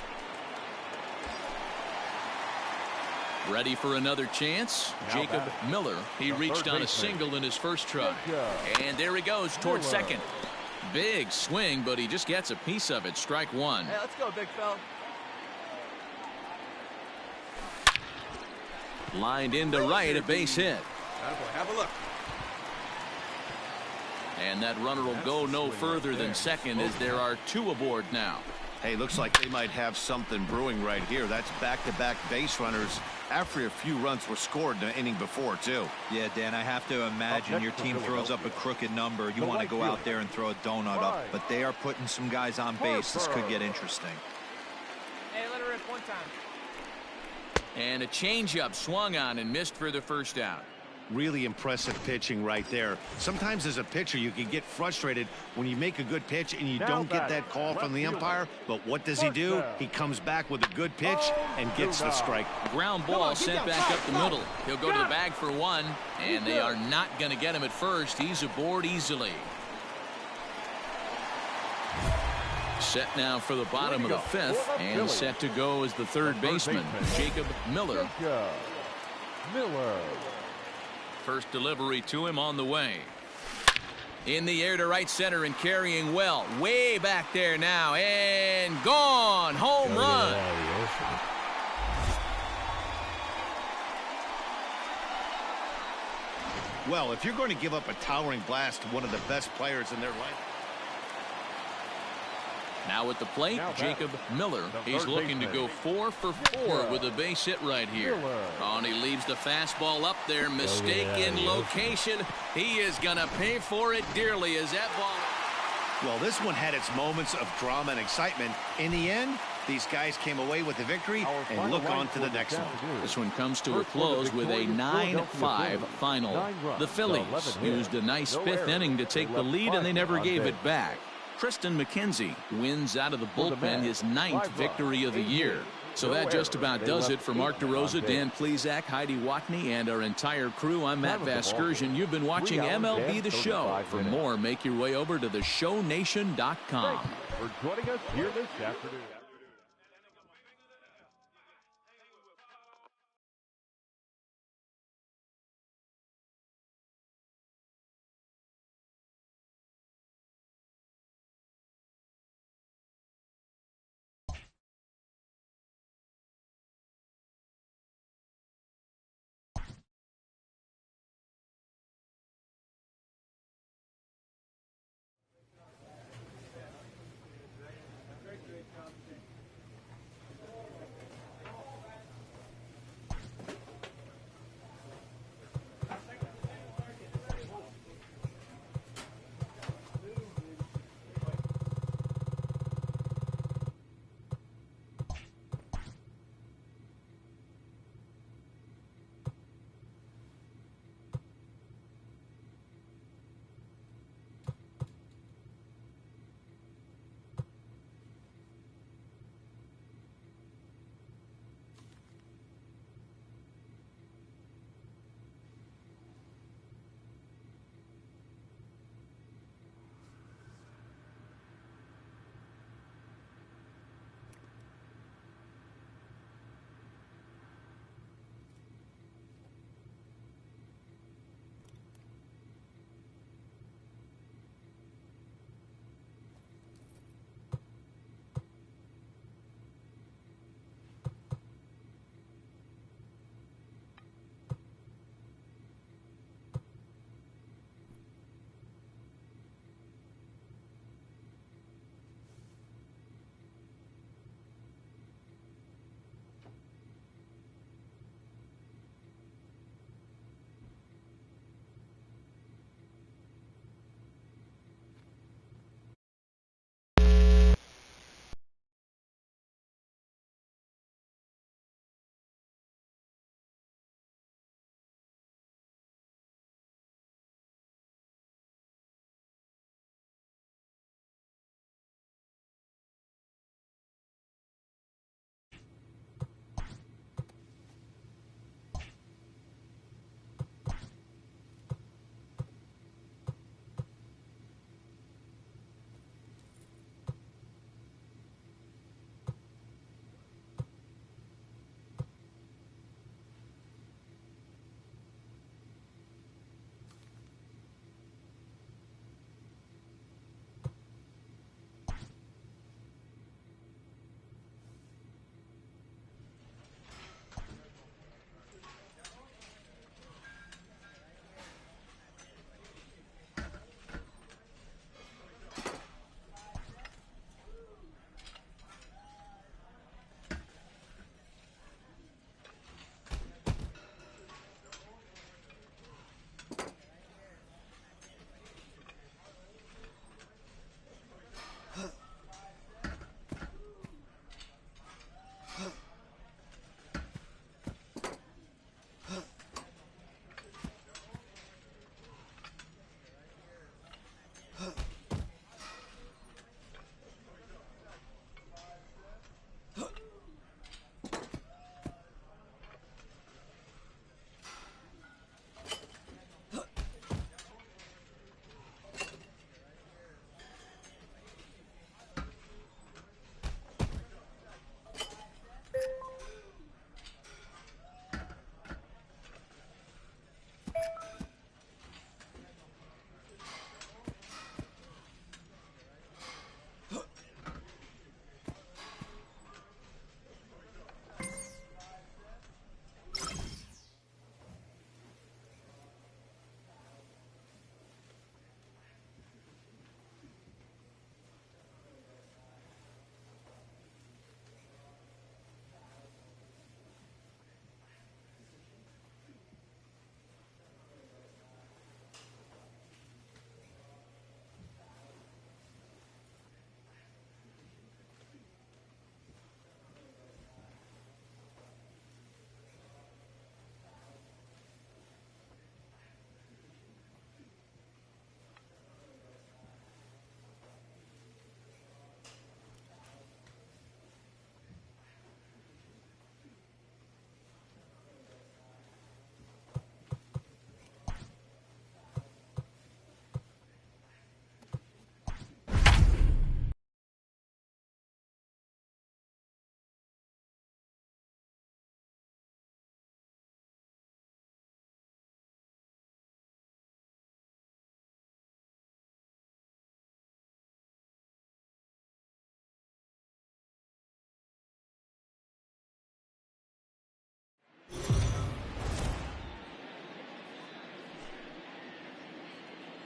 S1: Ready for another chance. Jacob Miller. He reached on a single in his first try. And there he goes towards second. Big swing, but he just gets a piece of it. Strike 1.
S9: Hey, let's go, big fella.
S1: Lined into right, a base hit.
S7: Have a look.
S1: And that runner will go no further than second as there are 2 aboard now.
S2: Hey, looks like they might have something brewing right here. That's back-to-back base runners after a few runs were scored in the inning before, too.
S5: Yeah, Dan, I have to imagine your team throws up a crooked number. You want to go out there and throw a donut up, but they are putting some guys on base. This could get interesting.
S9: Hey, let her rip one time.
S1: And a changeup swung on and missed for the first out.
S2: Really impressive pitching right there. Sometimes as a pitcher you can get frustrated when you make a good pitch and you don't get that call from the umpire, but what does he do? He comes back with a good pitch and gets the strike.
S1: Ground ball sent back up the middle. He'll go to the bag for 1, and they are not going to get him at first. He's aboard easily. Set now for the bottom of the 5th, and set to go as the third baseman, Jacob Miller. First delivery to him on the way. In the air to right center and carrying well. Way back there now. And gone. Home run.
S2: Well, if you're going to give up a towering blast to one of the best players in their life.
S1: Now at the plate, Jacob Miller. He's looking to go 4 for 4 with a base hit right here. And he leaves the fastball up there. Mistake in location. He is going to pay for it dearly as that ball.
S2: Well, this one had its moments of drama and excitement. In the end, these guys came away with the victory and look on to the next one.
S1: This one comes to a close with a 9-5 final. The Phillies used a nice 5th inning to take the lead, and they never gave it back. Tristan McKenzie wins out of the bullpen his 9th victory of the year. So that just about does it for Mark DeRosa, Dan Plesac, Heidi Watney, and our entire crew. I'm Matt Vasgersian. You've been watching MLB The Show. For more, make your way over to theshownation.com.
S4: For joining us here this afternoon.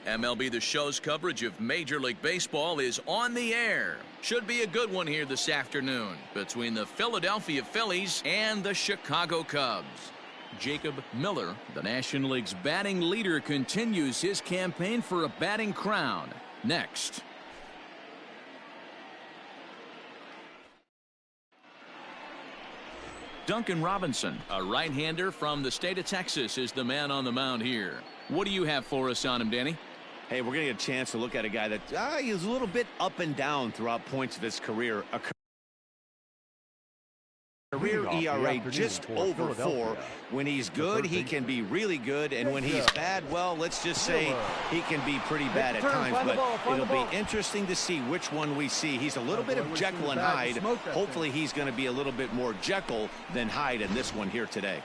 S1: MLB The Show's coverage of Major League Baseball is on the air. Should be a good one here this afternoon between the Philadelphia Phillies and the Chicago Cubs. Jacob Miller, the National League's batting leader, continues his campaign for a batting crown. Next. Duncan Robinson, a right-hander from the state of Texas, is the man on the mound here. What do you have for us on him, Danny?
S2: Hey, we're going to get a chance to look at a guy that he's a little bit up and down throughout points of his career. A career ERA just over 4. When he's good, he can be really good, and when he's bad, well, let's just say he can be pretty bad at times. But it'll be interesting to see which one we see. He's a little bit of Jekyll and Hyde. Hopefully he's going to be a little bit more Jekyll than Hyde in this one here today.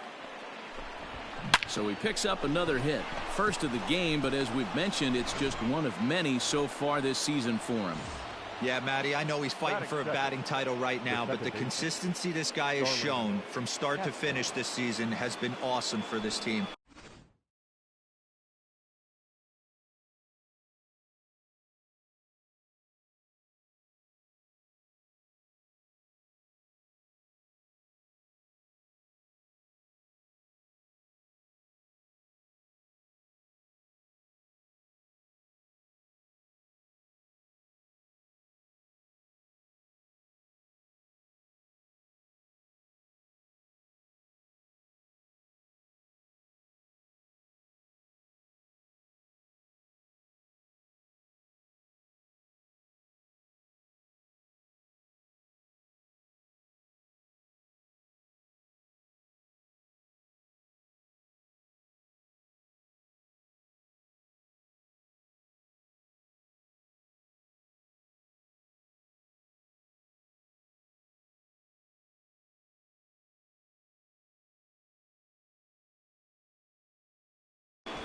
S1: So he picks up another hit. First of the game, but as we've mentioned, it's just one of many so far this season for him.
S5: Yeah, Matty, I know he's fighting for a batting title right now, but the consistency this guy has shown from start to finish this season has been awesome for this team.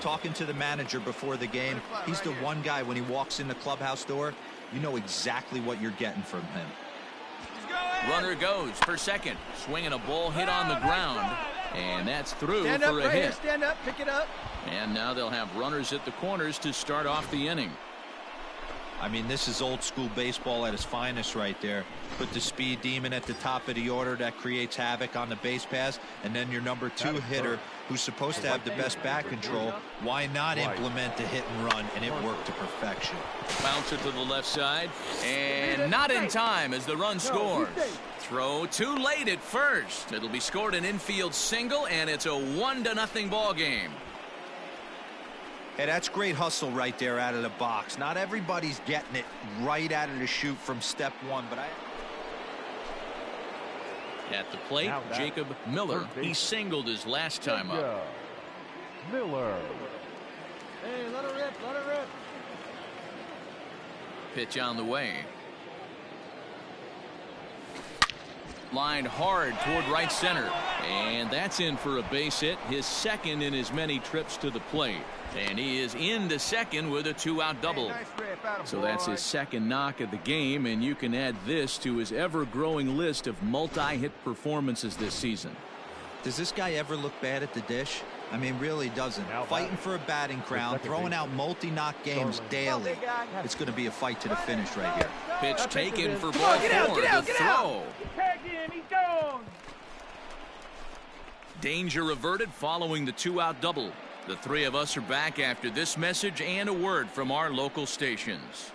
S5: Talking to the manager before the game, he's the one guy when he walks in the clubhouse door, you know exactly what you're getting from him.
S1: Runner goes for second, swinging a ball hit on the ground, and that's through for a hit.
S7: Stand up, pick it up.
S1: And now they'll have runners at the corners to start off the inning.
S5: I mean, this is old school baseball at its finest right there. Put the speed demon at the top of the order that creates havoc on the base pass, and then your number 2 hitter who's supposed to have the best bat control. Why not implement the hit and run? And it worked to perfection.
S1: Bouncer to the left side, and not in time as the run scores. Throw too late at first. It'll be scored an infield single, and it's a 1-0 ball game.
S5: Hey, that's great hustle right there out of the box. Not everybody's getting it right out of the chute from step one, but
S1: At the plate, Jacob Miller. He singled his last time up.
S4: Miller.
S7: Hey, let her rip, let her rip.
S1: Pitch on the way. Lined hard toward right center. And that's in for a base hit, his second in his many trips to the plate. And he is into second with a 2-out double. So that's his second knock of the game, and you can add this to his ever-growing list of multi-hit performances this season.
S5: Does this guy ever look bad at the dish? I mean, really doesn't. Fighting for a batting crown, throwing out multi-knock games daily. It's going to be a fight to the finish right here.
S1: Pitch taken for ball 4. The throw. Danger averted following the 2-out double. The three of us are back after this message and a word from our local stations.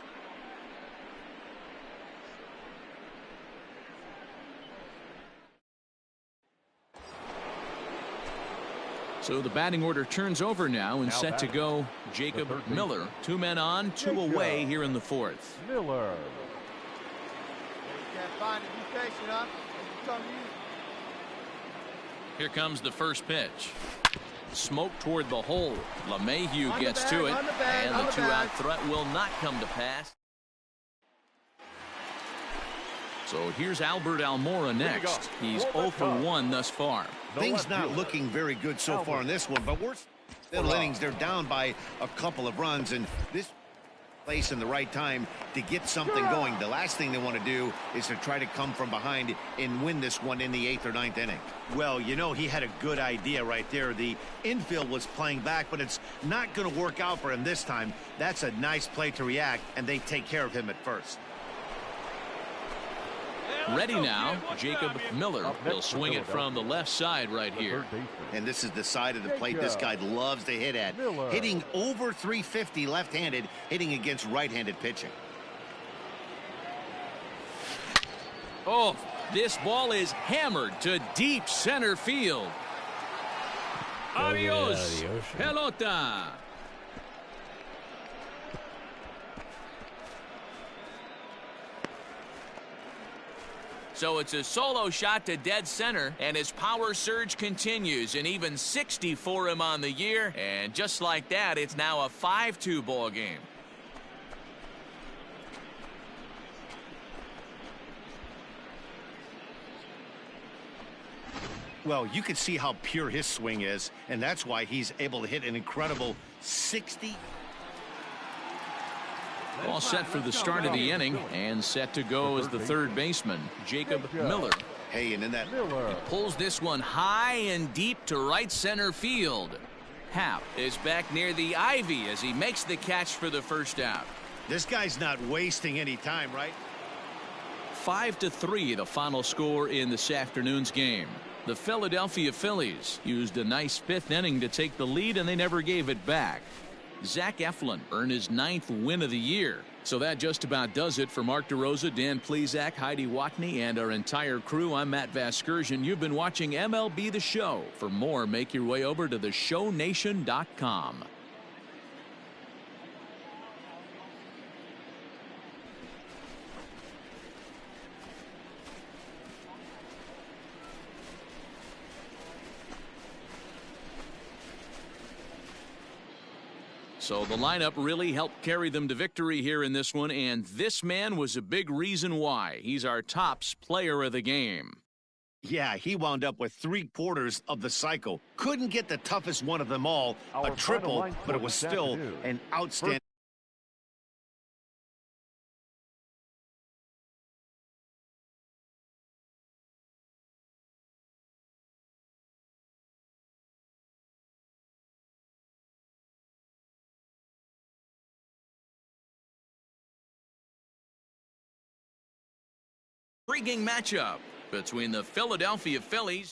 S1: So the batting order turns over now and set to go Jacob Miller. 2 men on, 2 away here in the 4th.
S4: Miller.
S7: You can't find it. Be patient, huh?
S1: Here comes the first pitch. Smoke toward the hole. LeMahieu gets to it, and the 2-out threat will not come to pass. So here's Albert Almora next. He's 0 for 1 thus far.
S2: Things not looking very good so far in this one, but we're still innings. They're down by a couple of runs, and this place in the right time to get something going. The last thing they want to do is to try to come from behind and win this one in the 8th or 9th inning. Well, you know, he had a good idea right there. The infield was playing back, but it's not going to work out for him this time. That's a nice play to react, and they take care of him at first.
S1: Ready now, Jacob Miller. He'll swing it from the left side right here.
S2: And this is the side of the plate this guy loves to hit at. Hitting over 350 left-handed, hitting against right-handed pitching.
S1: Oh, this ball is hammered to deep center field. Adios, pelota. So it's a solo shot to dead center, and his power surge continues, and even 60 for him on the year. And just like that, it's now a 5-2 ball game.
S2: Well, you can see how pure his swing is, and that's why he's able to hit an incredible 60.
S1: All set for the start of the inning, and set to go as the third baseman, Jacob Miller.
S2: Hey, and in that
S1: he pulls this one high and deep to right center field. Happ is back near the ivy as he makes the catch for the first out.
S2: This guy's not wasting any time, right?
S1: 5-3 the final score in this afternoon's game. The Philadelphia Phillies used a nice 5th inning to take the lead, and they never gave it back. Zach Eflin earned his 9th win of the year. So that just about does it for Mark DeRosa, Dan Plesac, Heidi Watney, and our entire crew. I'm Matt Vasgersian. You've been watching MLB The Show. For more, make your way over to theshownation.com. So the lineup really helped carry them to victory here in this one, and this man was a big reason why. He's our tops player of the game.
S2: Yeah, he wound up with 3/4 of the cycle. Couldn't get the toughest one of them all, a triple, but it was still an outstanding.
S1: Intriguing matchup between the Philadelphia Phillies.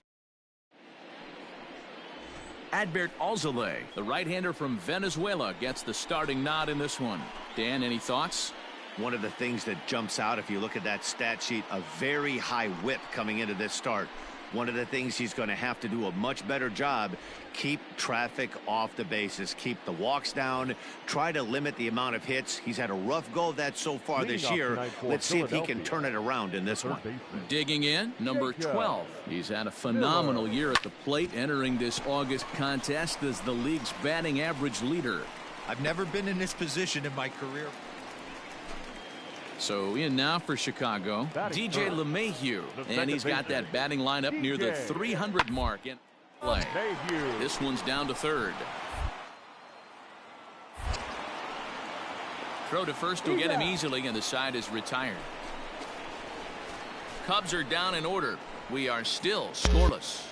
S1: Adbert Alzolay, the right-hander from Venezuela, gets the starting nod in this one. Dan, any thoughts?
S2: One of the things that jumps out if you look at that stat sheet, a very high whip coming into this start. One of the things he's going to have to do a much better job, keep traffic off the bases, keep the walks down, try to limit the amount of hits. He's had a rough go of that so far this year. Let's see if he can turn it around in this one.
S1: Digging in, number 12. He's had a phenomenal year at the plate, entering this August contest as the league's batting average leader.
S5: I've never been in this position in my career.
S1: So in now for Chicago, DJ LeMahieu, and he's got that batting lineup near the 300 mark in play. This one's down to third. Throw to first will get him easily, and the side is retired. Cubs are down in order. We are still scoreless.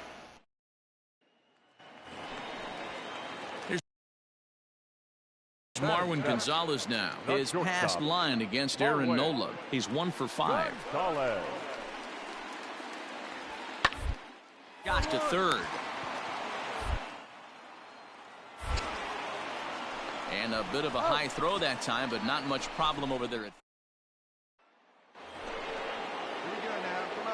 S1: Marwin Gonzalez now. His past line against Aaron Nola. He's 1 for 5. Got to third. And a bit of a high throw that time, but not much problem over there.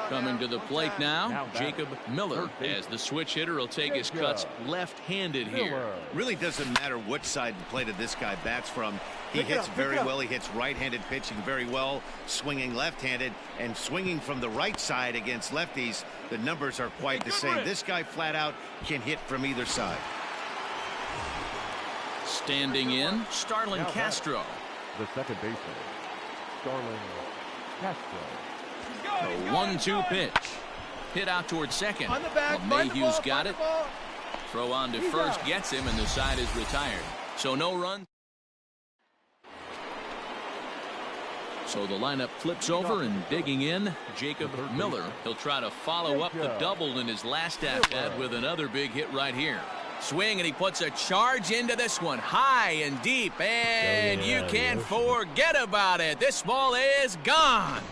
S1: Coming to the plate now, Jacob Miller, as the switch hitter will take his cuts left-handed here.
S2: Really doesn't matter which side of the plate this guy bats from. He hits very well. He hits right-handed pitching very well, swinging left-handed, and swinging from the right side against lefties. The numbers are quite the same. This guy flat out can hit from either side.
S1: Standing in, Starlin Castro.
S4: The second baseman, Starlin Castro.
S1: A 1-2 pitch. Hit out towards second.
S9: On the back,
S1: LeMahieu's got it. Throw on to first gets him, and the side is retired. So no runs. So the lineup flips over, and digging in, Jacob Miller. He'll try to follow up the double in his last at-bat with another big hit right here. Swing, and he puts a charge into this one, high and deep, and you can't forget about it. This ball is gone.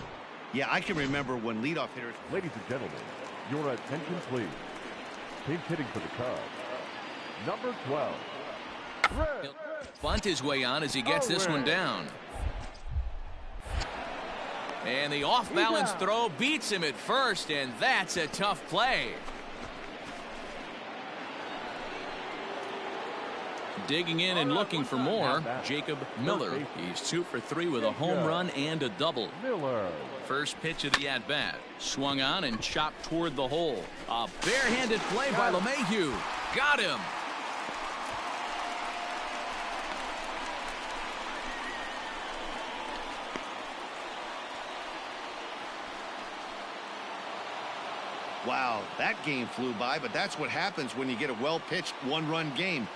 S2: Yeah, I can remember when leadoff hitters.
S4: Ladies and gentlemen, your attention please. Pinch hitting for the Cubs, number 12.
S1: He'll bunt his way on as he gets this one down. And the off-balance throw beats him at first, and that's a tough play. Digging in and looking for more, Jacob Miller. He's 2 for 3 with a home run and a double. First pitch of the at-bat. Swung on and chopped toward the hole. A barehanded play by LeMahieu. Got him.
S2: Wow, that game flew by, but that's what happens when you get a well-pitched one-run game.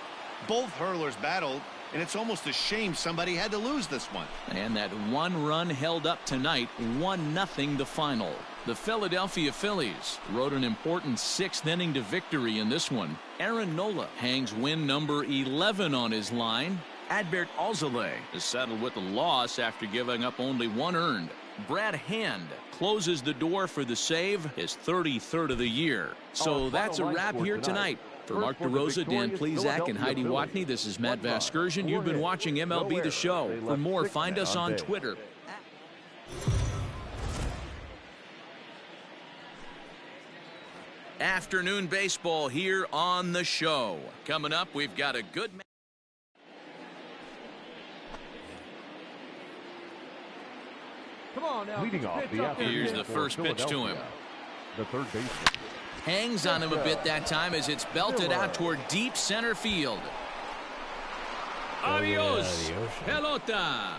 S2: Both hurlers battled, and it's almost a shame somebody had to lose this one.
S1: And that one run held up tonight, 1-0 the final. The Philadelphia Phillies rode an important 6th inning to victory in this one. Aaron Nola hangs win number 11 on his line. Adbert Alzolay is settled with a loss after giving up only 1 earned. Brad Hand closes the door for the save, his 33rd of the year. So that's a wrap here tonight. For Mark DeRosa, Dan Plesac, and Heidi Watney, this is Matt Vasgersian. You've been watching MLB The Show. For more, find us on Twitter. Afternoon baseball here on the show. Coming up, we've got a good match.
S7: Come on now.
S4: Leading off the afternoon.
S1: Here's the first pitch to him.
S4: The third baseman.
S1: Hangs on him a bit that time as it's belted out toward deep center field. Adios, pelota.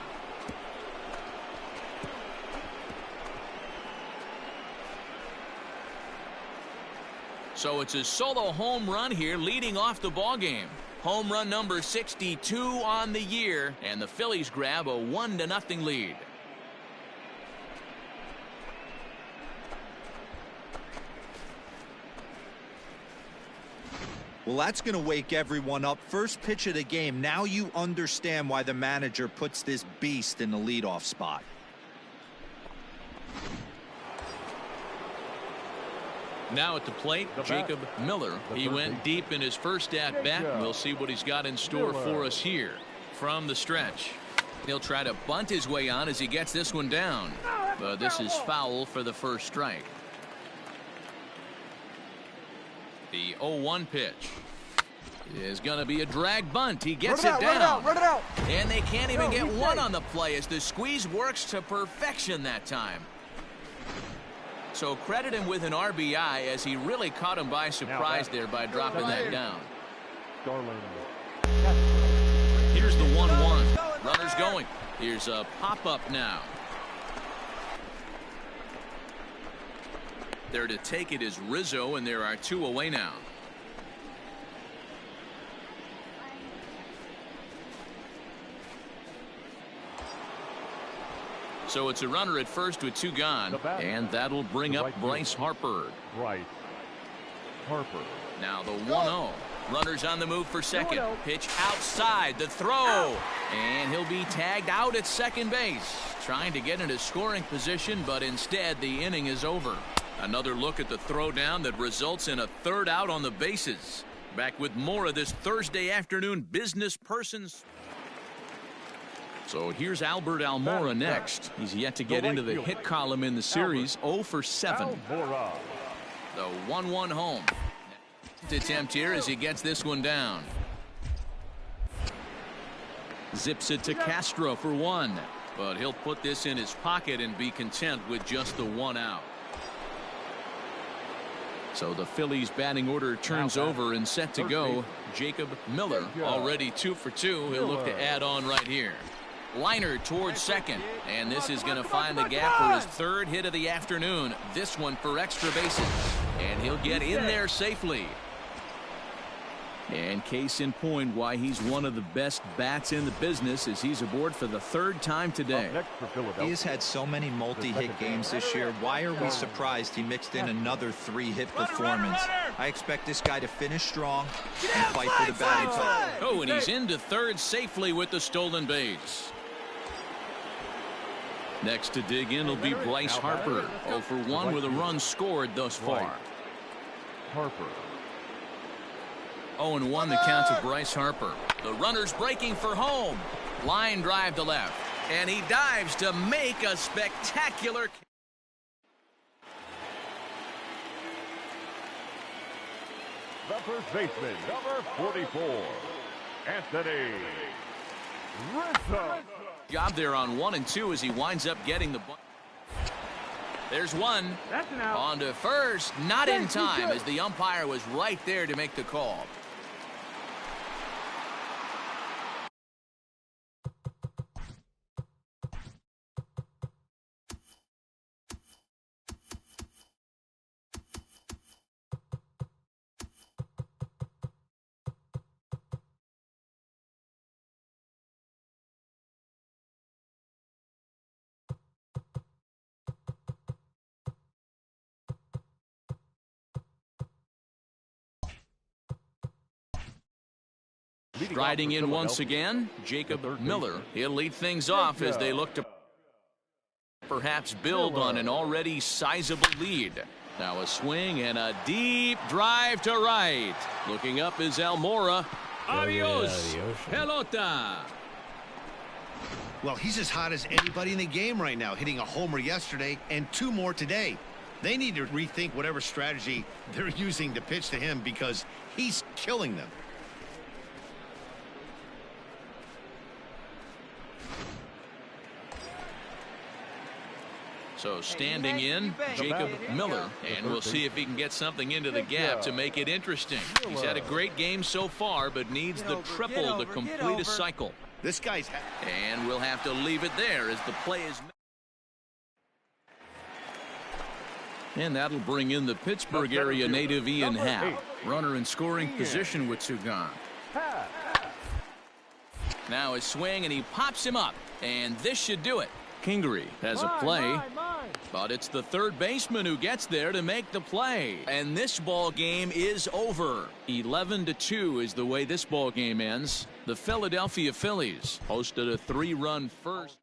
S1: So it's a solo home run here leading off the ball game. Home run number 62 on the year, and the Phillies grab a 1-0 lead.
S5: Well, that's going to wake everyone up. First pitch of the game. Now you understand why the manager puts this beast in the leadoff spot.
S1: Now at the plate, Jacob Miller. He went deep in his first at-bat. We'll see what he's got in store for us here from the stretch. He'll try to bunt his way on as he gets this one down. But this is foul for the first strike. The 0-1 pitch is going to be a drag bunt. He gets it down.
S7: Run it out.
S1: And they can't even get one on the play as the squeeze works to perfection that time. So credit him with an RBI as he really caught him by surprise there by dropping that down. Here's the 1-1. Runners going. Here's a pop-up now. There to take it is Rizzo, and there are 2 away now. So it's a runner at first with 2 gone, and that'll bring up Bryce Harper. Now the 1-0. Runners on the move for second. Pitch outside, the throw, and he'll be tagged out at second base. Trying to get into scoring position, but instead the inning is over. Another look at the throwdown that results in a 3rd out on the bases. Back with more of this Thursday afternoon business persons. So here's Albert Almora next. He's yet to get into the hit column in the series. 0 for 7. The 1-1 home. Attempt here as he gets this one down. Zips it to Castro for 1. But he'll put this in his pocket and be content with just the 1 out. So the Phillies batting order turns over and set to go. Jacob Miller already 2 for 2. He'll look to add on right here. Liner towards second, and this is going to find the gap for his 3rd hit of the afternoon. This one for extra bases, and he'll get in there safely. And case in point why he's one of the best bats in the business is he's aboard for the 3rd time today.
S5: He has had so many multi-hit games this year. Why are we surprised he mixed in another 3-hit performance? I expect this guy to finish strong and fight for the batting title.
S1: Oh, and he's into 3rd safely with the stolen base. Next to dig in will be Bryce Harper. 0 for 1 with a run scored thus far.
S4: Harper.
S1: 0-1 the count to Bryce Harper. The runner's breaking for home. Line drive to left. And he dives to make a spectacular.
S4: The first baseman, number 44, Anthony Rizzo.
S1: Job there on 1 and 2 as he winds up getting the ball. There's one.
S7: That's an out.
S1: On to first. Not in time as the umpire was right there to make the call. Riding in once again, Jacob Miller. He'll lead things off as they look to perhaps build on an already sizable lead. Now a swing and a deep drive to right. Looking up is Almora. Adios, pelota.
S2: Well, he's as hot as anybody in the game right now, hitting a homer yesterday and 2 more today. They need to rethink whatever strategy they're using to pitch to him because he's killing them.
S1: So standing in, Jacob Miller, and we'll see if he can get something into the gap to make it interesting. He's had a great game so far, but needs the triple to complete a cycle.
S2: This guy's...
S1: And we'll have to leave it there as the play is... And that'll bring in the Pittsburgh area native Ian Happ. Runner in scoring position with Sugan. Now his swing, and he pops him up. And this should do it. Kingery has a play, but it's the 3rd baseman who gets there to make the play. And this ball game is over. 11-2 is the way this ball game ends. The Philadelphia Phillies posted a 3-run first.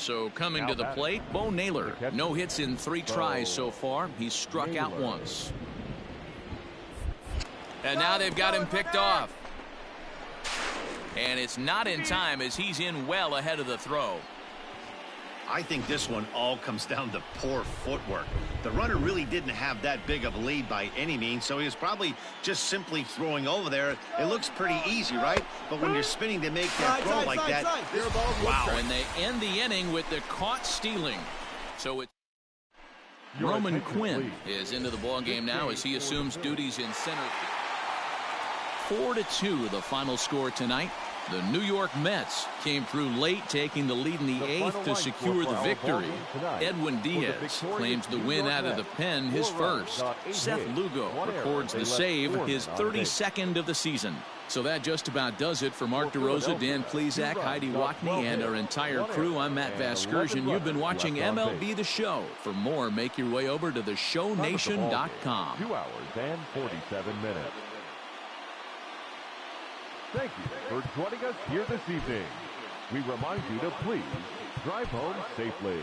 S1: So coming to the plate, Bo Naylor. No hits in 3 tries so far. He's struck out once. And now they've got him picked off. And it's not in time as he's in well ahead of the throw.
S2: I think this one all comes down to poor footwork. The runner really didn't have that big of a lead by any means, so he was probably just simply throwing over there. It looks pretty easy, right? But when you're spinning to make that throw like that,
S1: wow. And they end the inning with the caught stealing. So it's Roman Quinn is into the ball game now as he assumes duties in center. 4-2 the final score tonight. The New York Mets came through late, taking the lead in the 8th to secure the victory. Edwin Diaz claims the win out of the pen, his first. Seth Lugo records the save, his 32nd of the season. So that just about does it for Mark DeRosa, Dan Plesac, Heidi Watney, and our entire crew. I'm Matt Vasgersian. You've been watching MLB The Show. For more, make your way over to theshownation.com.
S4: 2 hours and 47 minutes. Thank you for joining us here this evening. We remind you to please drive home safely.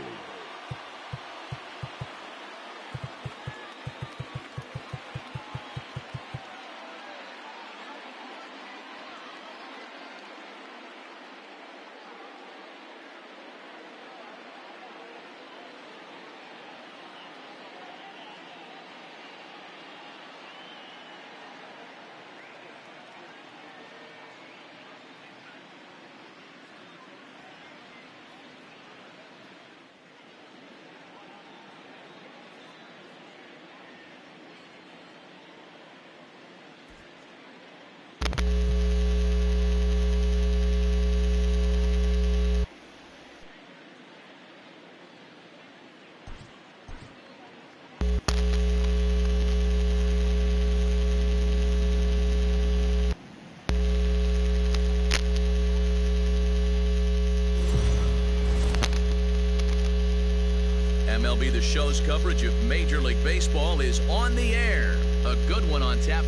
S1: MLB The Show's coverage of Major League Baseball is on the air. A good one on tap.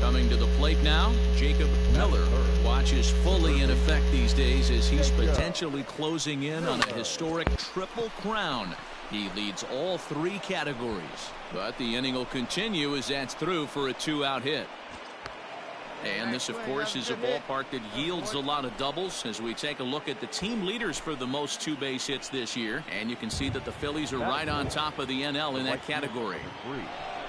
S1: Coming to the plate now, Jacob Miller watches fully in effect these days as he's potentially closing in on a historic triple crown. He leads all 3 categories, but the inning will continue as that's through for a 2-out hit. And this, of course, is a ballpark that yields a lot of doubles as we take a look at the team leaders for the most 2-base hits this year. And you can see that the Phillies are right on top of the NL in that category.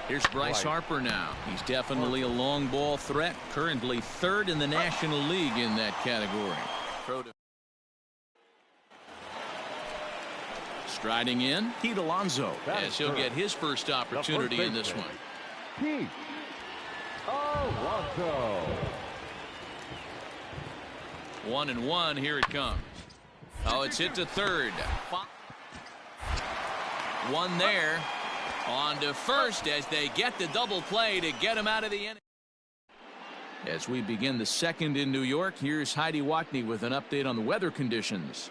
S1: Here's Bryce Harper now. He's definitely a long ball threat, currently 3rd in the National League in that category. Striding in, Pete Alonso, as he'll get his first opportunity in this one.
S4: Alonso.
S1: 1-1, here it comes. Oh, it's hit to third. One there. On to first as they get the double play to get him out of the inning. As we begin the 2nd in New York, here's Heidi Watney with an update on the weather conditions.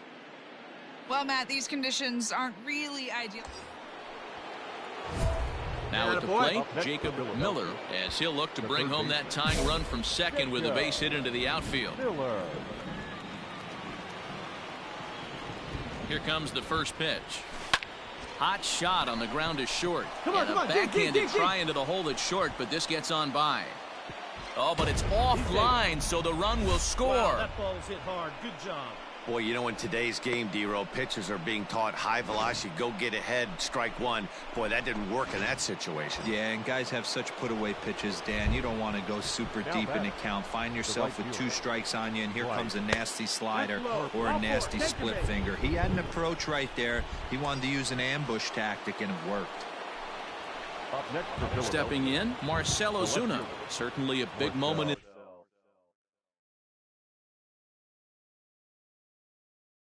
S3: Well, Matt, these conditions aren't really ideal.
S1: Now at the plate, Jacob Miller, as he'll look to bring home that tying run from second with a base hit into the outfield. Here comes the first pitch. Hot shot on the ground is short. And a backhanded try into the hole that's short, but this gets on by. Oh, but it's offline, so the run will score.
S10: Wow, that ball's hit hard. Good job.
S2: Boy, you know, in today's game, D-Row, pitchers are being taught high velocity, go get ahead, strike one. Boy, that didn't work in that situation.
S5: Yeah, and guys have such put-away pitches, Dan. You don't want to go super deep in the count. Find yourself with 2 strikes on you, and here comes a nasty slider or a nasty split finger. He had an approach right there. He wanted to use an ambush tactic, and it worked.
S1: Stepping in, Marcell Ozuna. Certainly a big moment in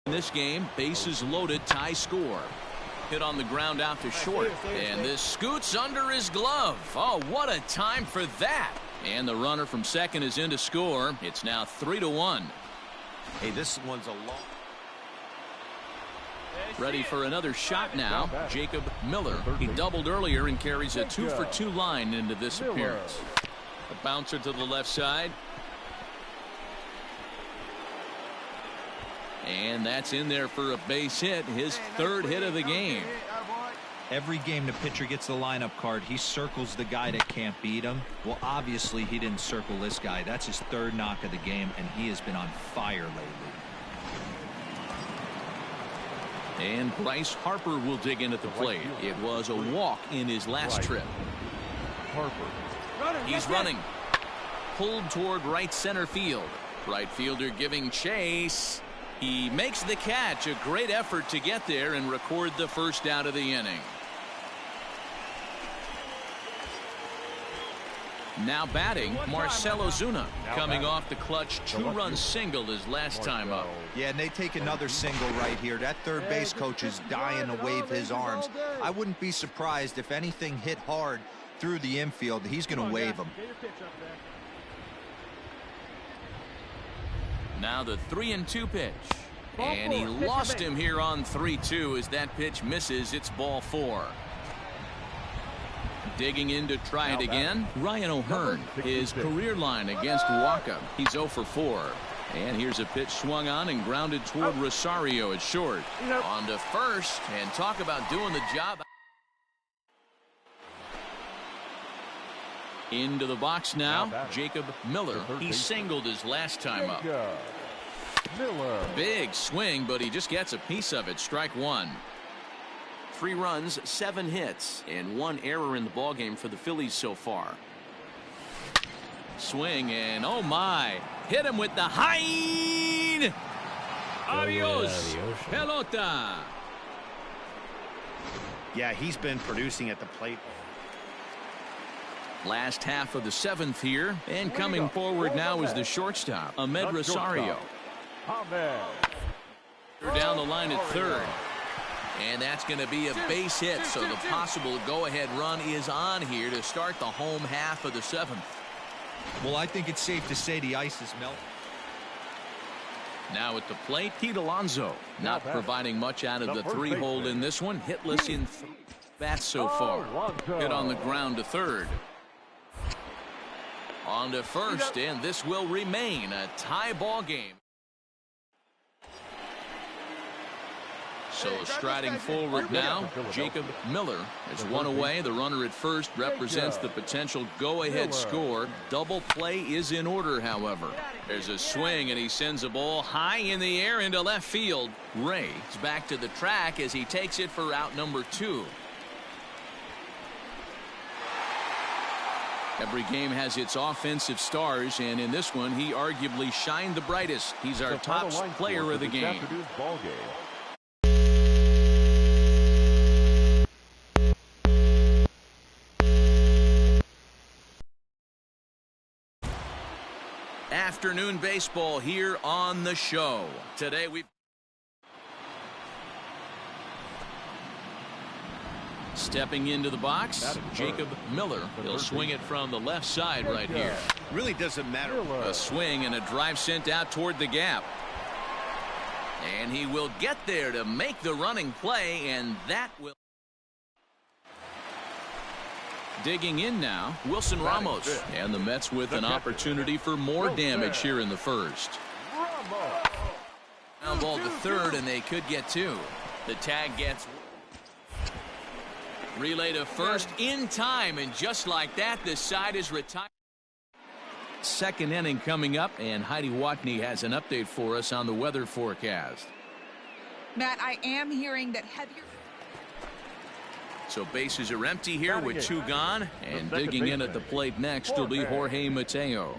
S1: this game. Bases loaded, tie score. Hit on the ground out to short, and this scoots under his glove. Oh, what a time for that. And the runner from second is in to score. It's now 3-1.
S2: Hey, this one's a long.
S1: Ready for another shot now, Jacob Miller. He doubled earlier and carries a 2-for-2 line into this appearance. A bouncer to the left side. And that's in there for a base hit, his third hit of the game.
S5: Every game the pitcher gets the lineup card, he circles the guy that can't beat him. Well, obviously he didn't circle this guy. That's his third knock of the game, and he has been on fire lately.
S1: And Bryce Harper will dig in at the plate. It was a walk in his last trip.
S4: Harper.
S1: He's running. Pulled toward right center field. Right fielder giving chase. He makes the catch. A great effort to get there and record the first out of the inning. Now batting, Marcell Ozuna, coming off the clutch two-run single his last time up.
S5: Yeah, and they take another single right here. That third base coach is dying to wave his arms. I wouldn't be surprised if anything hit hard through the infield. He's going to wave them.
S1: Now the 3-2 pitch. And he lost him here on 3-2 as that pitch misses. It's ball 4. Digging in to try it again, Ryan O'Hearn. His career line against Waka. He's 0 for 4. And here's a pitch swung on and grounded toward Rosario at short. On to first, and talk about doing the job. Into the box now, Jacob Miller. He singled his last time up. Big swing, but he just gets a piece of it. Strike 1. 3 runs, 7 hits, and 1 error in the ballgame for the Phillies so far. Swing, and oh my, hit him with the high. Adios, pelota.
S2: Yeah, he's been producing at the plate.
S1: Last half of the 7th here, and coming forward now is the shortstop, Ahmed Rosario. They're down the line at third. And that's going to be a base hit, so the possible go-ahead run is on here to start the home half of the 7th.
S5: Well, I think it's safe to say the ice is melting.
S1: Now at the plate, Pete Alonso, not providing much out of the 3-hole in this one. Hitless in 3 bats so far. Hit on the ground to third. On to first, and this will remain a tie ball game. So striding forward now, Jacob Miller. It's 1 away. The runner at first represents the potential go-ahead score. Double play is in order, however. There's a swing, and he sends a ball high in the air into left field. Ray is back to the track as he takes it for out number 2. Every game has its offensive stars, and in this one, he arguably shined the brightest. He's our top player of the game. Afternoon baseball here on the show. Today we've stepping into the box, Jacob Miller. He'll swing it from the left side right here.
S2: Really doesn't matter.
S1: A swing and a drive sent out toward the gap. And he will get there to make the running play, and that will. Digging in now, Wilson Ramos, and the Mets with an opportunity for more damage here in the first. Ground ball to third, and they could get 2. The tag gets relay to first in time, and just like that, the side is retired. Second inning coming up, and Heidi Watney has an update for us on the weather forecast.
S3: Matt, I am hearing that heavier.
S1: So bases are empty here with 2 gone, and digging in at the plate next will be Jorge Mateo.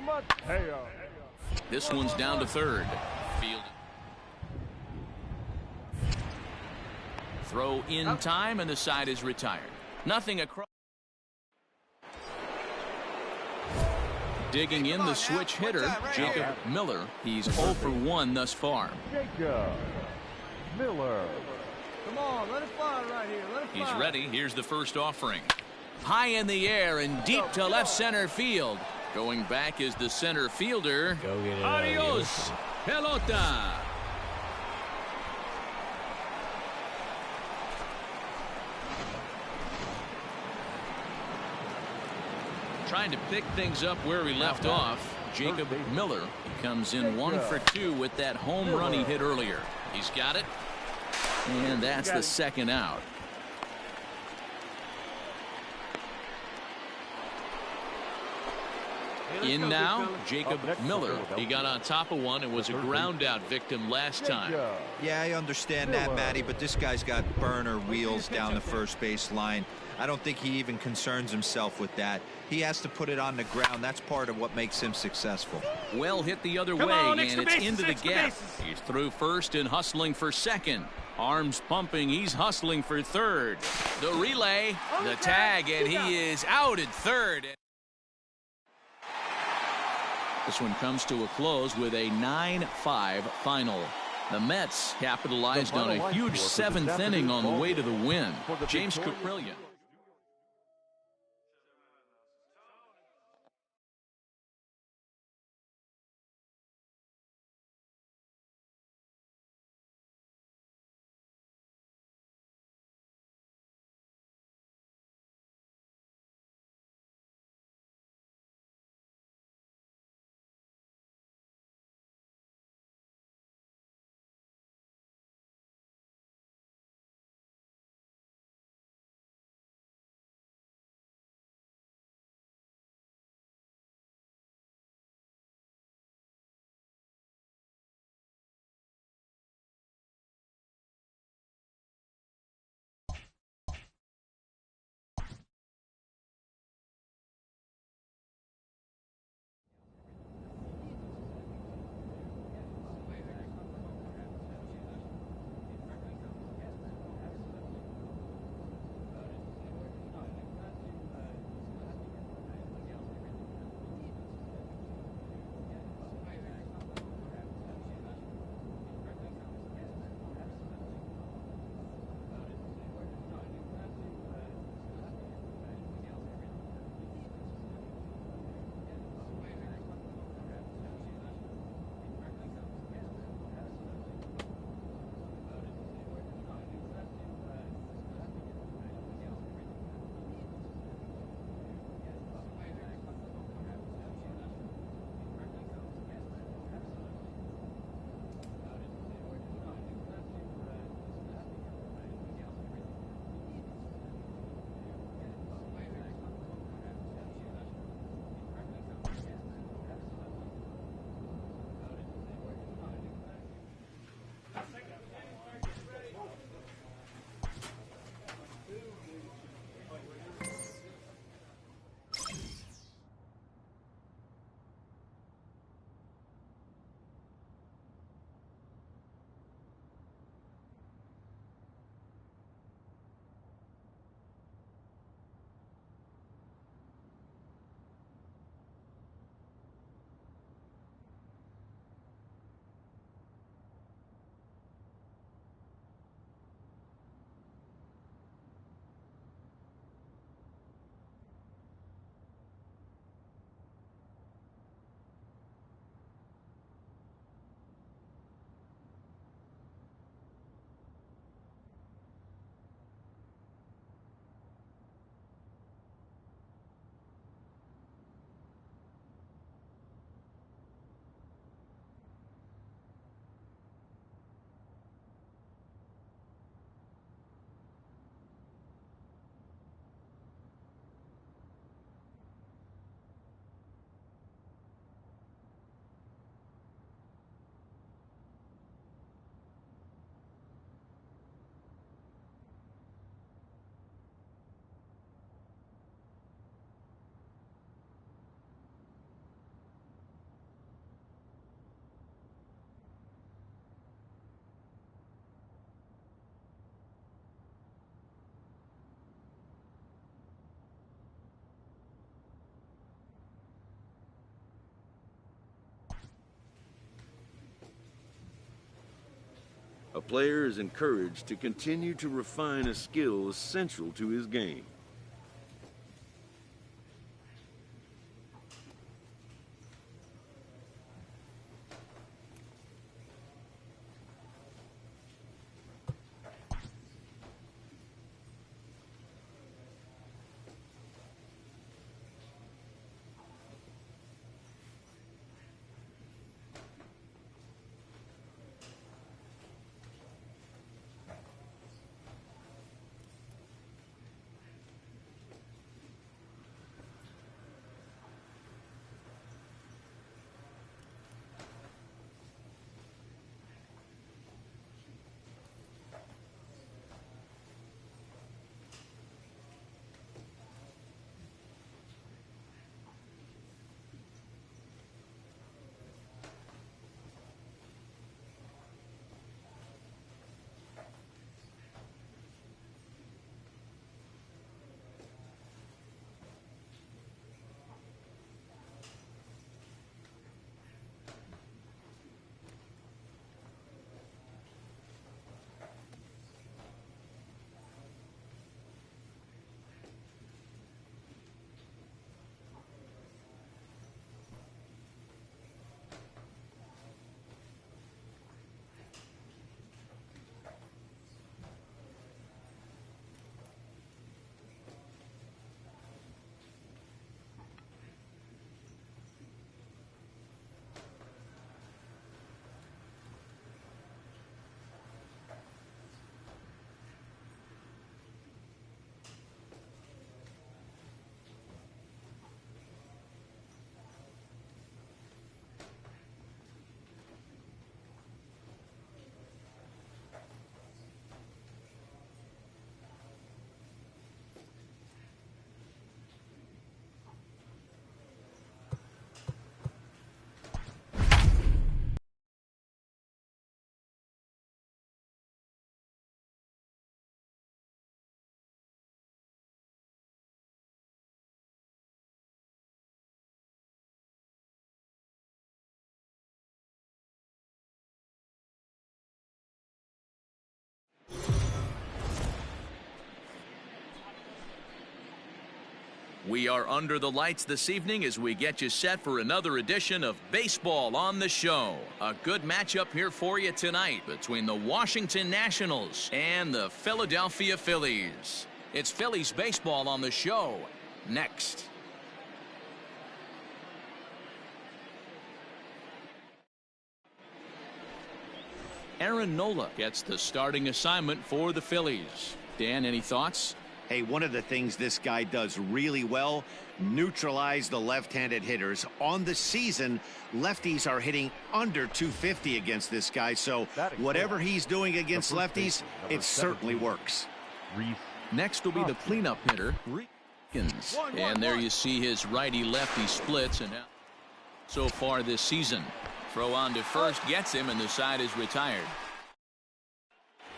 S1: This one's down to third. Field. Throw in time, and the side is retired. Nothing across. Digging in the switch hitter, Jacob Miller. He's 0 for 1 thus far.
S4: Jacob Miller.
S7: Come on, let it fly right here. Let it fly.
S1: He's ready. Here's the first offering. High in the air and deep to left center field. Going back is the center fielder.
S8: Go get it.
S1: Adios, pelota. Trying to pick things up where he left off. Jacob Miller comes in 1 for 2 with that home run he hit earlier. He's got it. And that's the second out. In now, Jacob Miller. He got on top of one and was a ground out victim last time.
S5: Yeah, I understand that, Matty, but this guy's got burner wheels down the first base line. I don't think he even concerns himself with that. He has to put it on the ground. That's part of what makes him successful.
S1: Well hit the other way, and it's into the gap. He's through first and hustling for second. Arms pumping. He's hustling for third. The relay, the tag, and he is out at third. This one comes to a close with a 9-5 final. The Mets capitalized on a huge seventh inning on the way to the win. James Caprillion.
S6: A player is encouraged to continue to refine a skill essential to his game.
S1: We are under the lights this evening as we get you set for another edition of Baseball on the Show. A good matchup here for you tonight between the Washington Nationals and the Philadelphia Phillies. It's Phillies baseball on the show next. Aaron Nola gets the starting assignment for the Phillies. Dan, any thoughts?
S2: Hey, one of the things this guy does really well, neutralize the left-handed hitters. On the season, lefties are hitting under 250 against this guy, so whatever he's doing against lefties, it certainly works.
S1: Next will be the cleanup hitter, Reekins. And there you see his righty-lefty splits and so far this season. Throw on to first gets him, and the side is retired.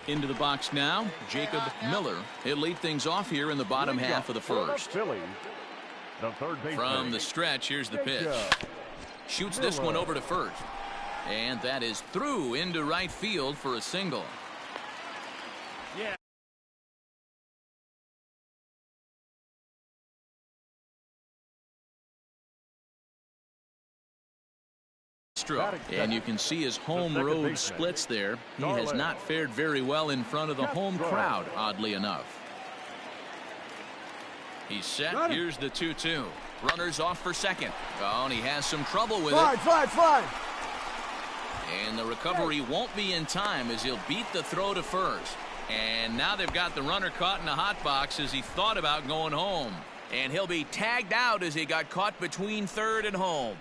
S1: Into the box now, Jacob Miller. He'll lead things off here in the bottom half of the first. From the stretch, here's the pitch. Shoots this one over to first. And that is through into right field for a single. And you can see his home road splits there. He has not fared very well in front of the home crowd, oddly enough. He's set. Here's the 2-2. Runners off for second. Oh, and he has some trouble with it.
S7: Fly.
S1: And the recovery won't be in time as he'll beat the throw to first. And now they've got the runner caught in the hot box as he thought about going home. And he'll be tagged out as he got caught between third and home.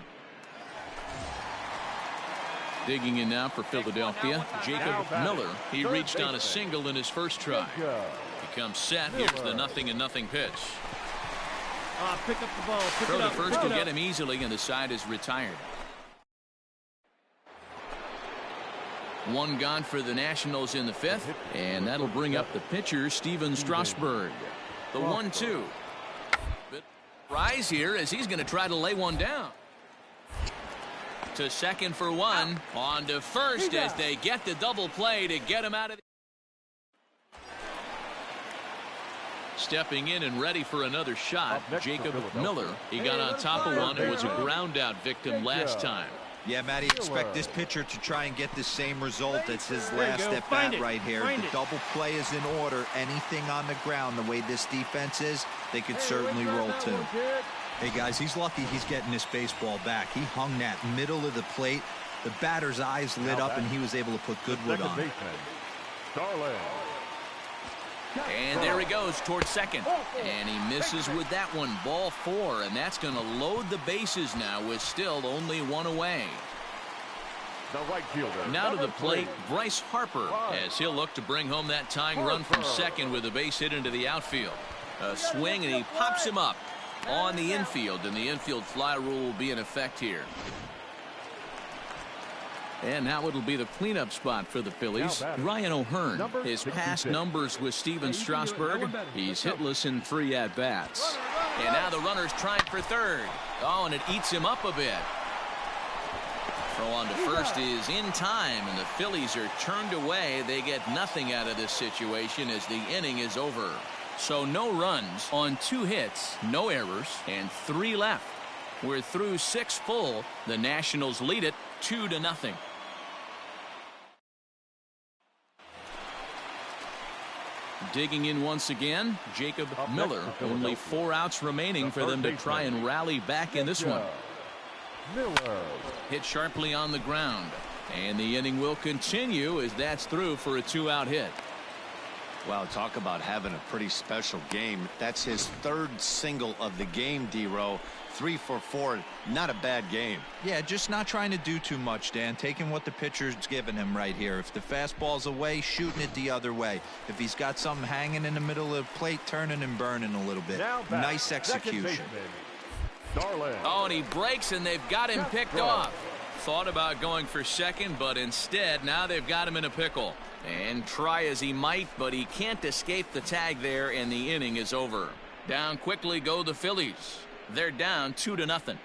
S1: Digging in now for Philadelphia, Jacob Miller. He reached on a single in his first try. He comes set. Here's the 0-0 pitch.
S10: Pick up the ball.
S1: Throw to first will get him easily, and the side is retired. One gone for the Nationals in the fifth, and that'll bring up the pitcher, Steven Strasburg. The 1-2. Rise here as he's going to try to lay one down. To second for one, on to first as they get the double play to get him out of the... Stepping in and ready for another shot, Jacob Miller. He got on top of one and was a ground out victim last time.
S5: Yeah, Matty, expect this pitcher to try and get the same result as his last at bat right here. The double play is in order. Anything on the ground, the way this defense is, they could certainly roll too. Hey, guys, he's lucky he's getting this baseball back. He hung that middle of the plate. The batter's eyes lit up, and he was able to put good wood on it.
S1: And there he goes towards second. And he misses with that one. Ball 4, and that's going to load the bases now with still only one away. Now to the plate, Bryce Harper, as he'll look to bring home that tying run from second with a base hit into the outfield. A swing, and he pops him up on the infield, and the infield fly rule will be in effect here. And now it'll be the cleanup spot for the Phillies. Ryan O'Hearn. His past numbers with Steven Strasburg. He's hitless in 3 at-bats. And now the runner's trying for third. Oh, and it eats him up a bit. Throw on to first is in time, and the Phillies are turned away. They get nothing out of this situation as the inning is over. So no runs on 2 hits, no errors, and 3 left. We're through 6 full. The Nationals lead it 2-0. Digging in once again, Jacob Miller. Only 4 outs remaining for them to try and rally back in this one. Hit sharply on the ground. And the inning will continue as that's through for a 2-out hit.
S2: Wow, talk about having a pretty special game. That's his 3rd single of the game, D-Row. 3 for 4. Not a bad game.
S5: Yeah, just not trying to do too much, Dan. Taking what the pitcher's giving him right here. If the fastball's away, shooting it the other way. If he's got something hanging in the middle of the plate, turning and burning a little bit. Nice execution.
S1: Oh, and he breaks, and they've got him picked off. Thought about going for second, but instead, now they've got him in a pickle. And try as he might, but he can't escape the tag there, and the inning is over. Down quickly go the Phillies. They're down 2-0.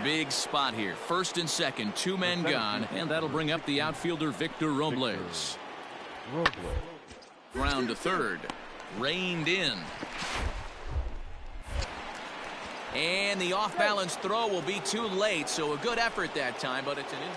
S1: Big spot here. First and second, 2 men gone, and that'll bring up the outfielder Victor Robles. Ground to third. Reined in. And the off-balance throw will be too late, so a good effort that time, but it's an in.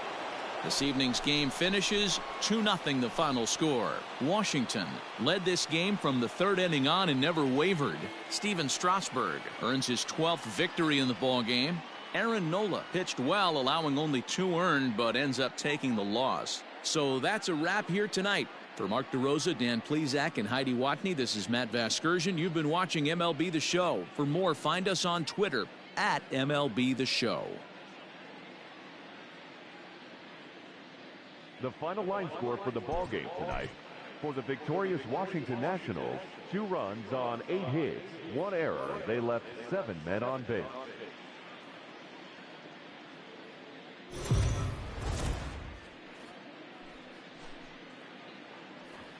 S1: This evening's game finishes 2-0 the final score. Washington led this game from the third inning on and never wavered. Steven Strasburg earns his 12th victory in the ball game. Aaron Nola pitched well, allowing only 2 earned, but ends up taking the loss. So that's a wrap here tonight. For Mark DeRosa, Dan Plesac, and Heidi Watney, this is Matt Vasgersian. You've been watching MLB The Show. For more, find us on Twitter at MLB The Show.
S4: The final line score for the ball game tonight. For the victorious Washington Nationals, 2 runs on 8 hits, 1 error. They left 7 men on base.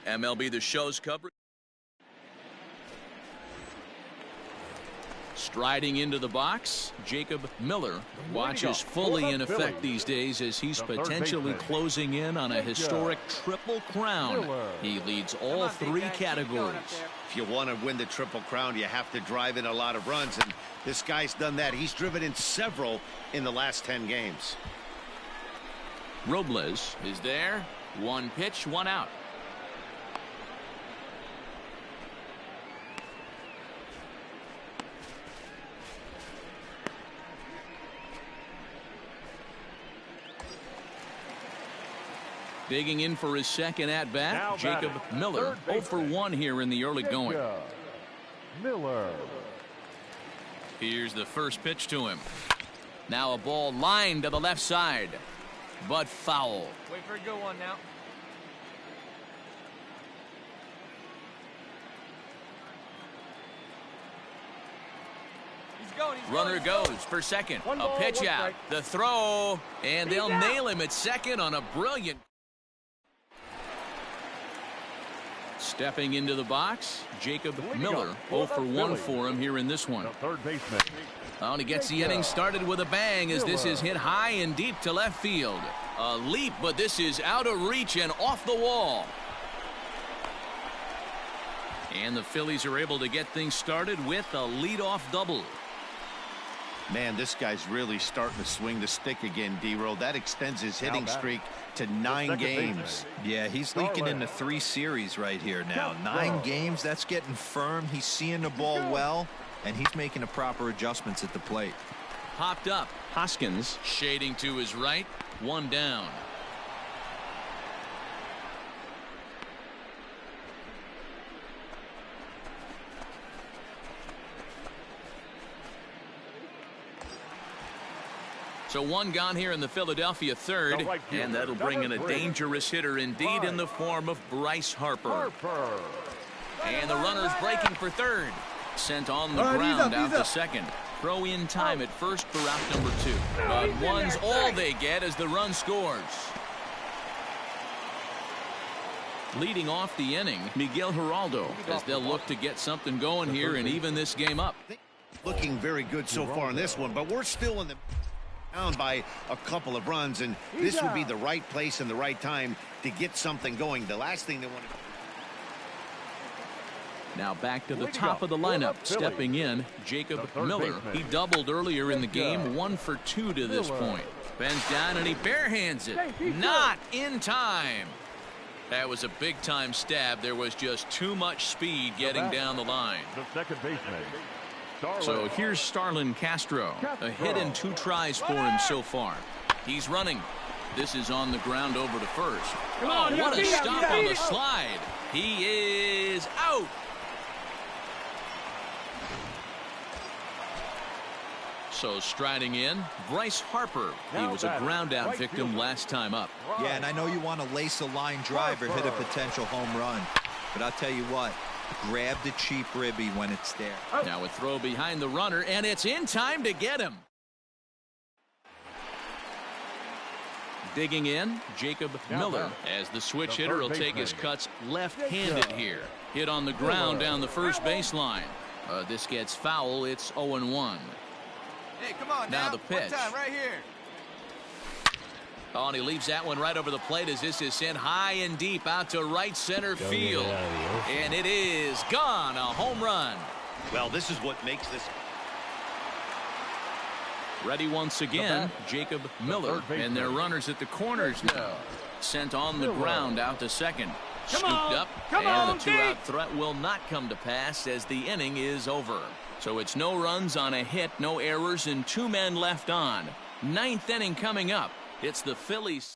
S1: MLB The Show's coverage. Striding into the box, Jacob Miller watches fully in effect these days as he's potentially closing in on a historic triple crown. He leads all 3 categories.
S2: If you want to win the Triple Crown, you have to drive in a lot of runs, and this guy's done that. He's driven in several in the last 10 games.
S1: Robles is there. 1 pitch, 1 out. Digging in for his second at-bat, Jacob Miller, 0 for 1 here in the early going.
S4: Miller.
S1: Here's the first pitch to him. Now a ball lined to the left side, but foul.
S9: Wait for a good one now.
S1: Runner goes for second. A pitch out. The throw, and they'll nail him at second on a brilliant. Stepping into the box, Jacob Miller, 0 for 1 for him here in this one.
S4: Third baseman.
S1: Well, and he gets the inning started with a bang as this is hit high and deep to left field. A leap, but this is out of reach and off the wall. And the Phillies are able to get things started with a leadoff double.
S2: Man, this guy's really starting to swing the stick again, D-Roll. That extends his hitting streak to 9 games.
S5: Yeah, he's leaking into 3 series right here now. 9 games, that's getting firm. He's seeing the ball well, and he's making the proper adjustments at the plate.
S1: Popped up. Hoskins shading to his right. 1 down. So 1 gone here in the Philadelphia third, and that'll bring in a dangerous hitter indeed in the form of Bryce Harper. And the runner's breaking for third. Sent on the ground out to second. Throw in time at first for route number 2. But 1's all they get as the run scores. Leading off the inning, Miguel Geraldo, as they'll look to get something going here and even this game up.
S2: Looking very good so far in this one, but we're still in the down by a couple of runs, and this would be the right place and the right time to get something going. The last thing they want to.
S1: Now back to the top of the lineup. Stepping in, Jacob Miller. He doubled earlier in the game, 1 for 2 to this point. Bends down and he barehands it. Not in time. That was a big-time stab. There was just too much speed getting down the line.
S4: The second baseman.
S1: So here's Starlin Castro. A hit and 2 tries for him so far. He's running. This is on the ground over to first. Oh, what a stop on the slide. He is out. So striding in, Bryce Harper. He was a ground out victim last time up.
S5: Yeah, and I know you want to lace a line drive or hit a potential home run, but I'll tell you what, grab the cheap ribby when it's there.
S1: Now a throw behind the runner, and it's in time to get him. Digging in, Jacob Miller, as the switch hitter will take his cuts left-handed here. Hit on the ground down the first baseline. This gets foul. It's 0-1.
S7: Hey, come on
S1: now the pitch.
S7: One time right here.
S1: Oh, and he leaves that one right over the plate as this is sent high and deep out to right center field. And it is gone. A home run.
S2: Well, this is what makes this.
S1: Ready once again, Jacob Miller, and their runners at the corners now. Sent on the ground out to second. Scooped up, and the two-out threat will not come to pass as the inning is over. So it's no runs on a hit, no errors, and 2 men left on. 9th inning coming up. It's the Phillies.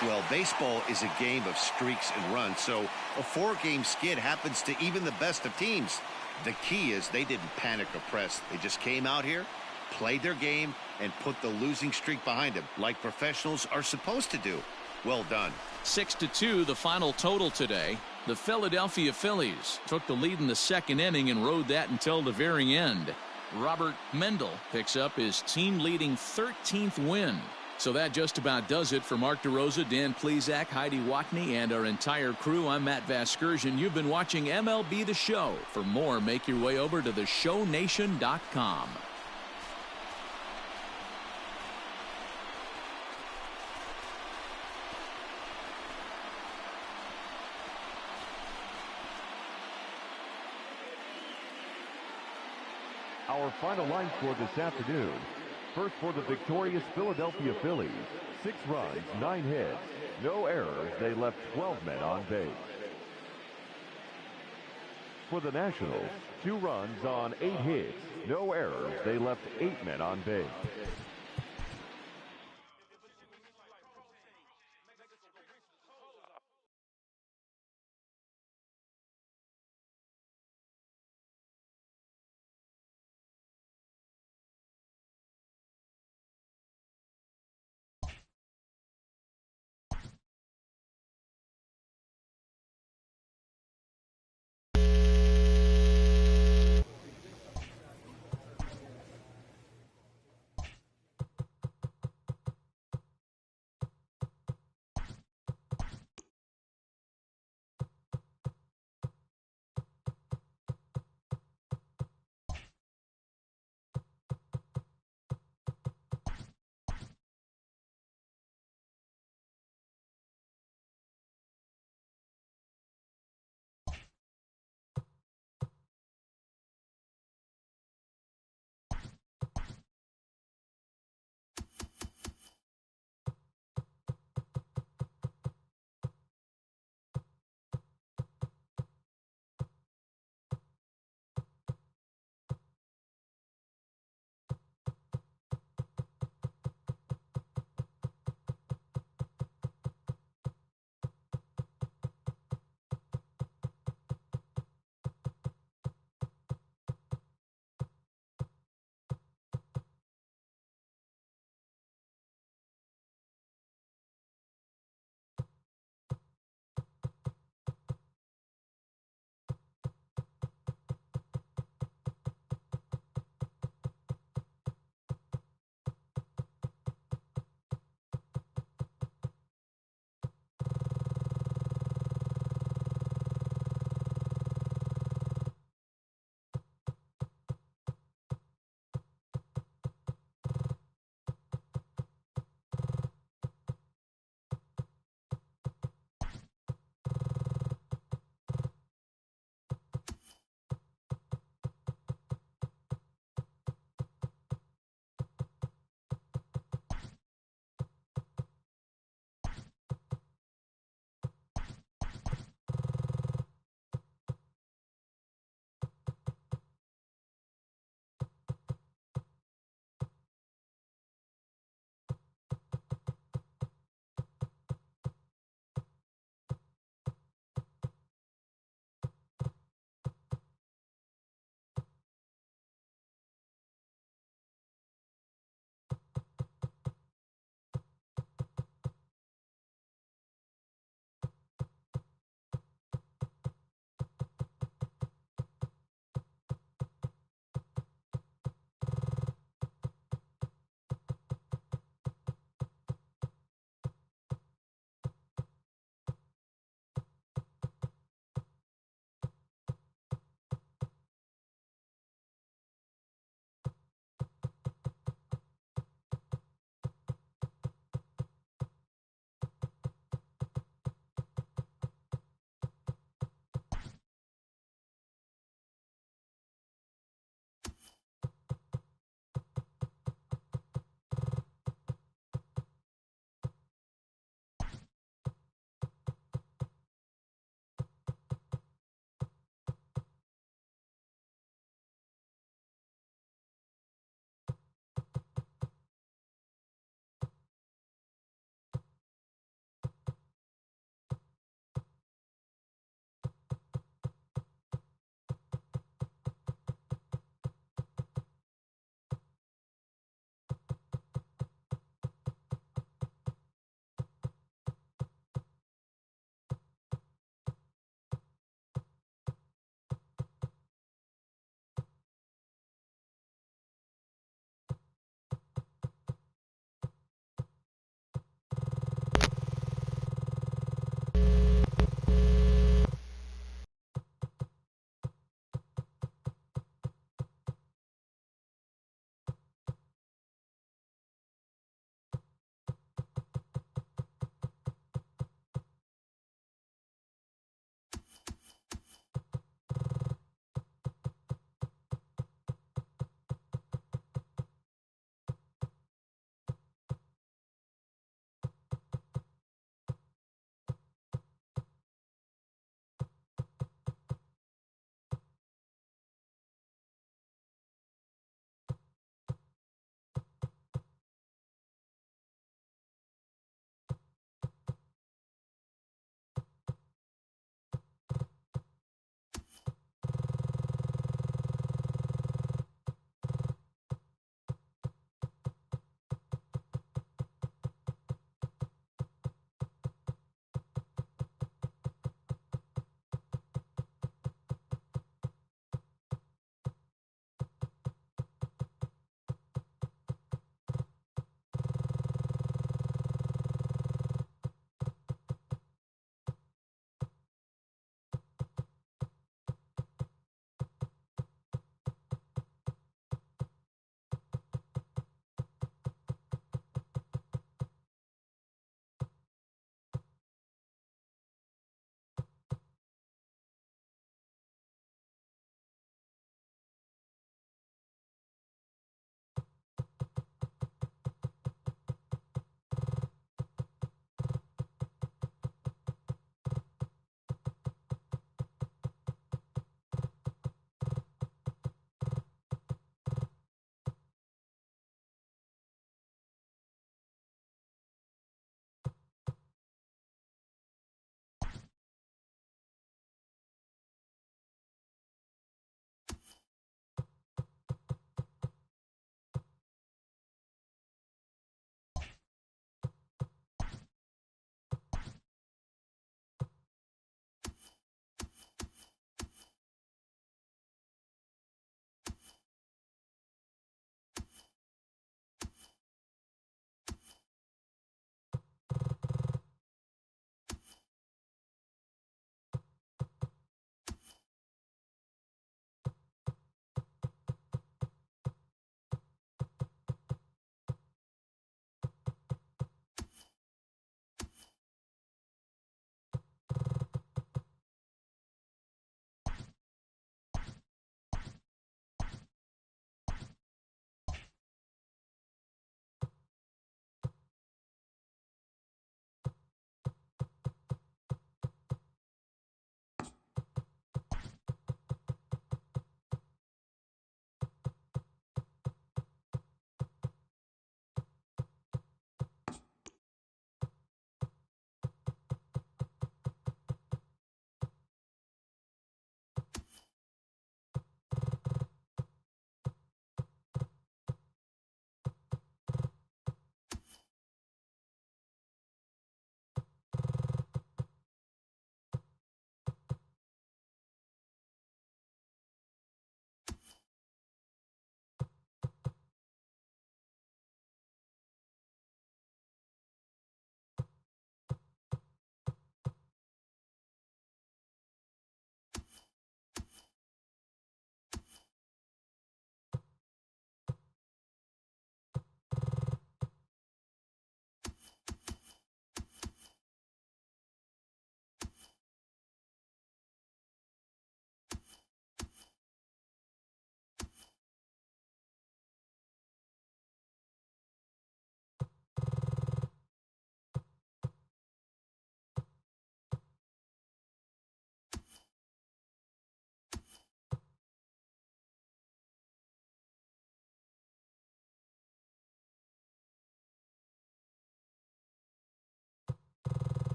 S2: Well, baseball is a game of streaks and runs, so a 4-game skid happens to even the best of teams. The key is they didn't panic or press. They just came out here, played their game, and put the losing streak behind them, like professionals are supposed to do. Well done.
S1: 6-2 the final total today. The Philadelphia Phillies took the lead in the 2nd inning and rode that until the very end. Robert Mendel picks up his team-leading 13th win. So that just about does it for Mark DeRosa, Dan Plesac, Heidi Watney, and our entire crew. I'm Matt Vasgersian. You've been watching MLB The Show. For more, make your way over to theshownation.com.
S4: Our final line score this afternoon. First for the victorious Philadelphia Phillies. 6 runs, 9 hits, no errors. They left 12 men on base. For the Nationals, 2 runs on 8 hits, no errors. They left 8 men on base.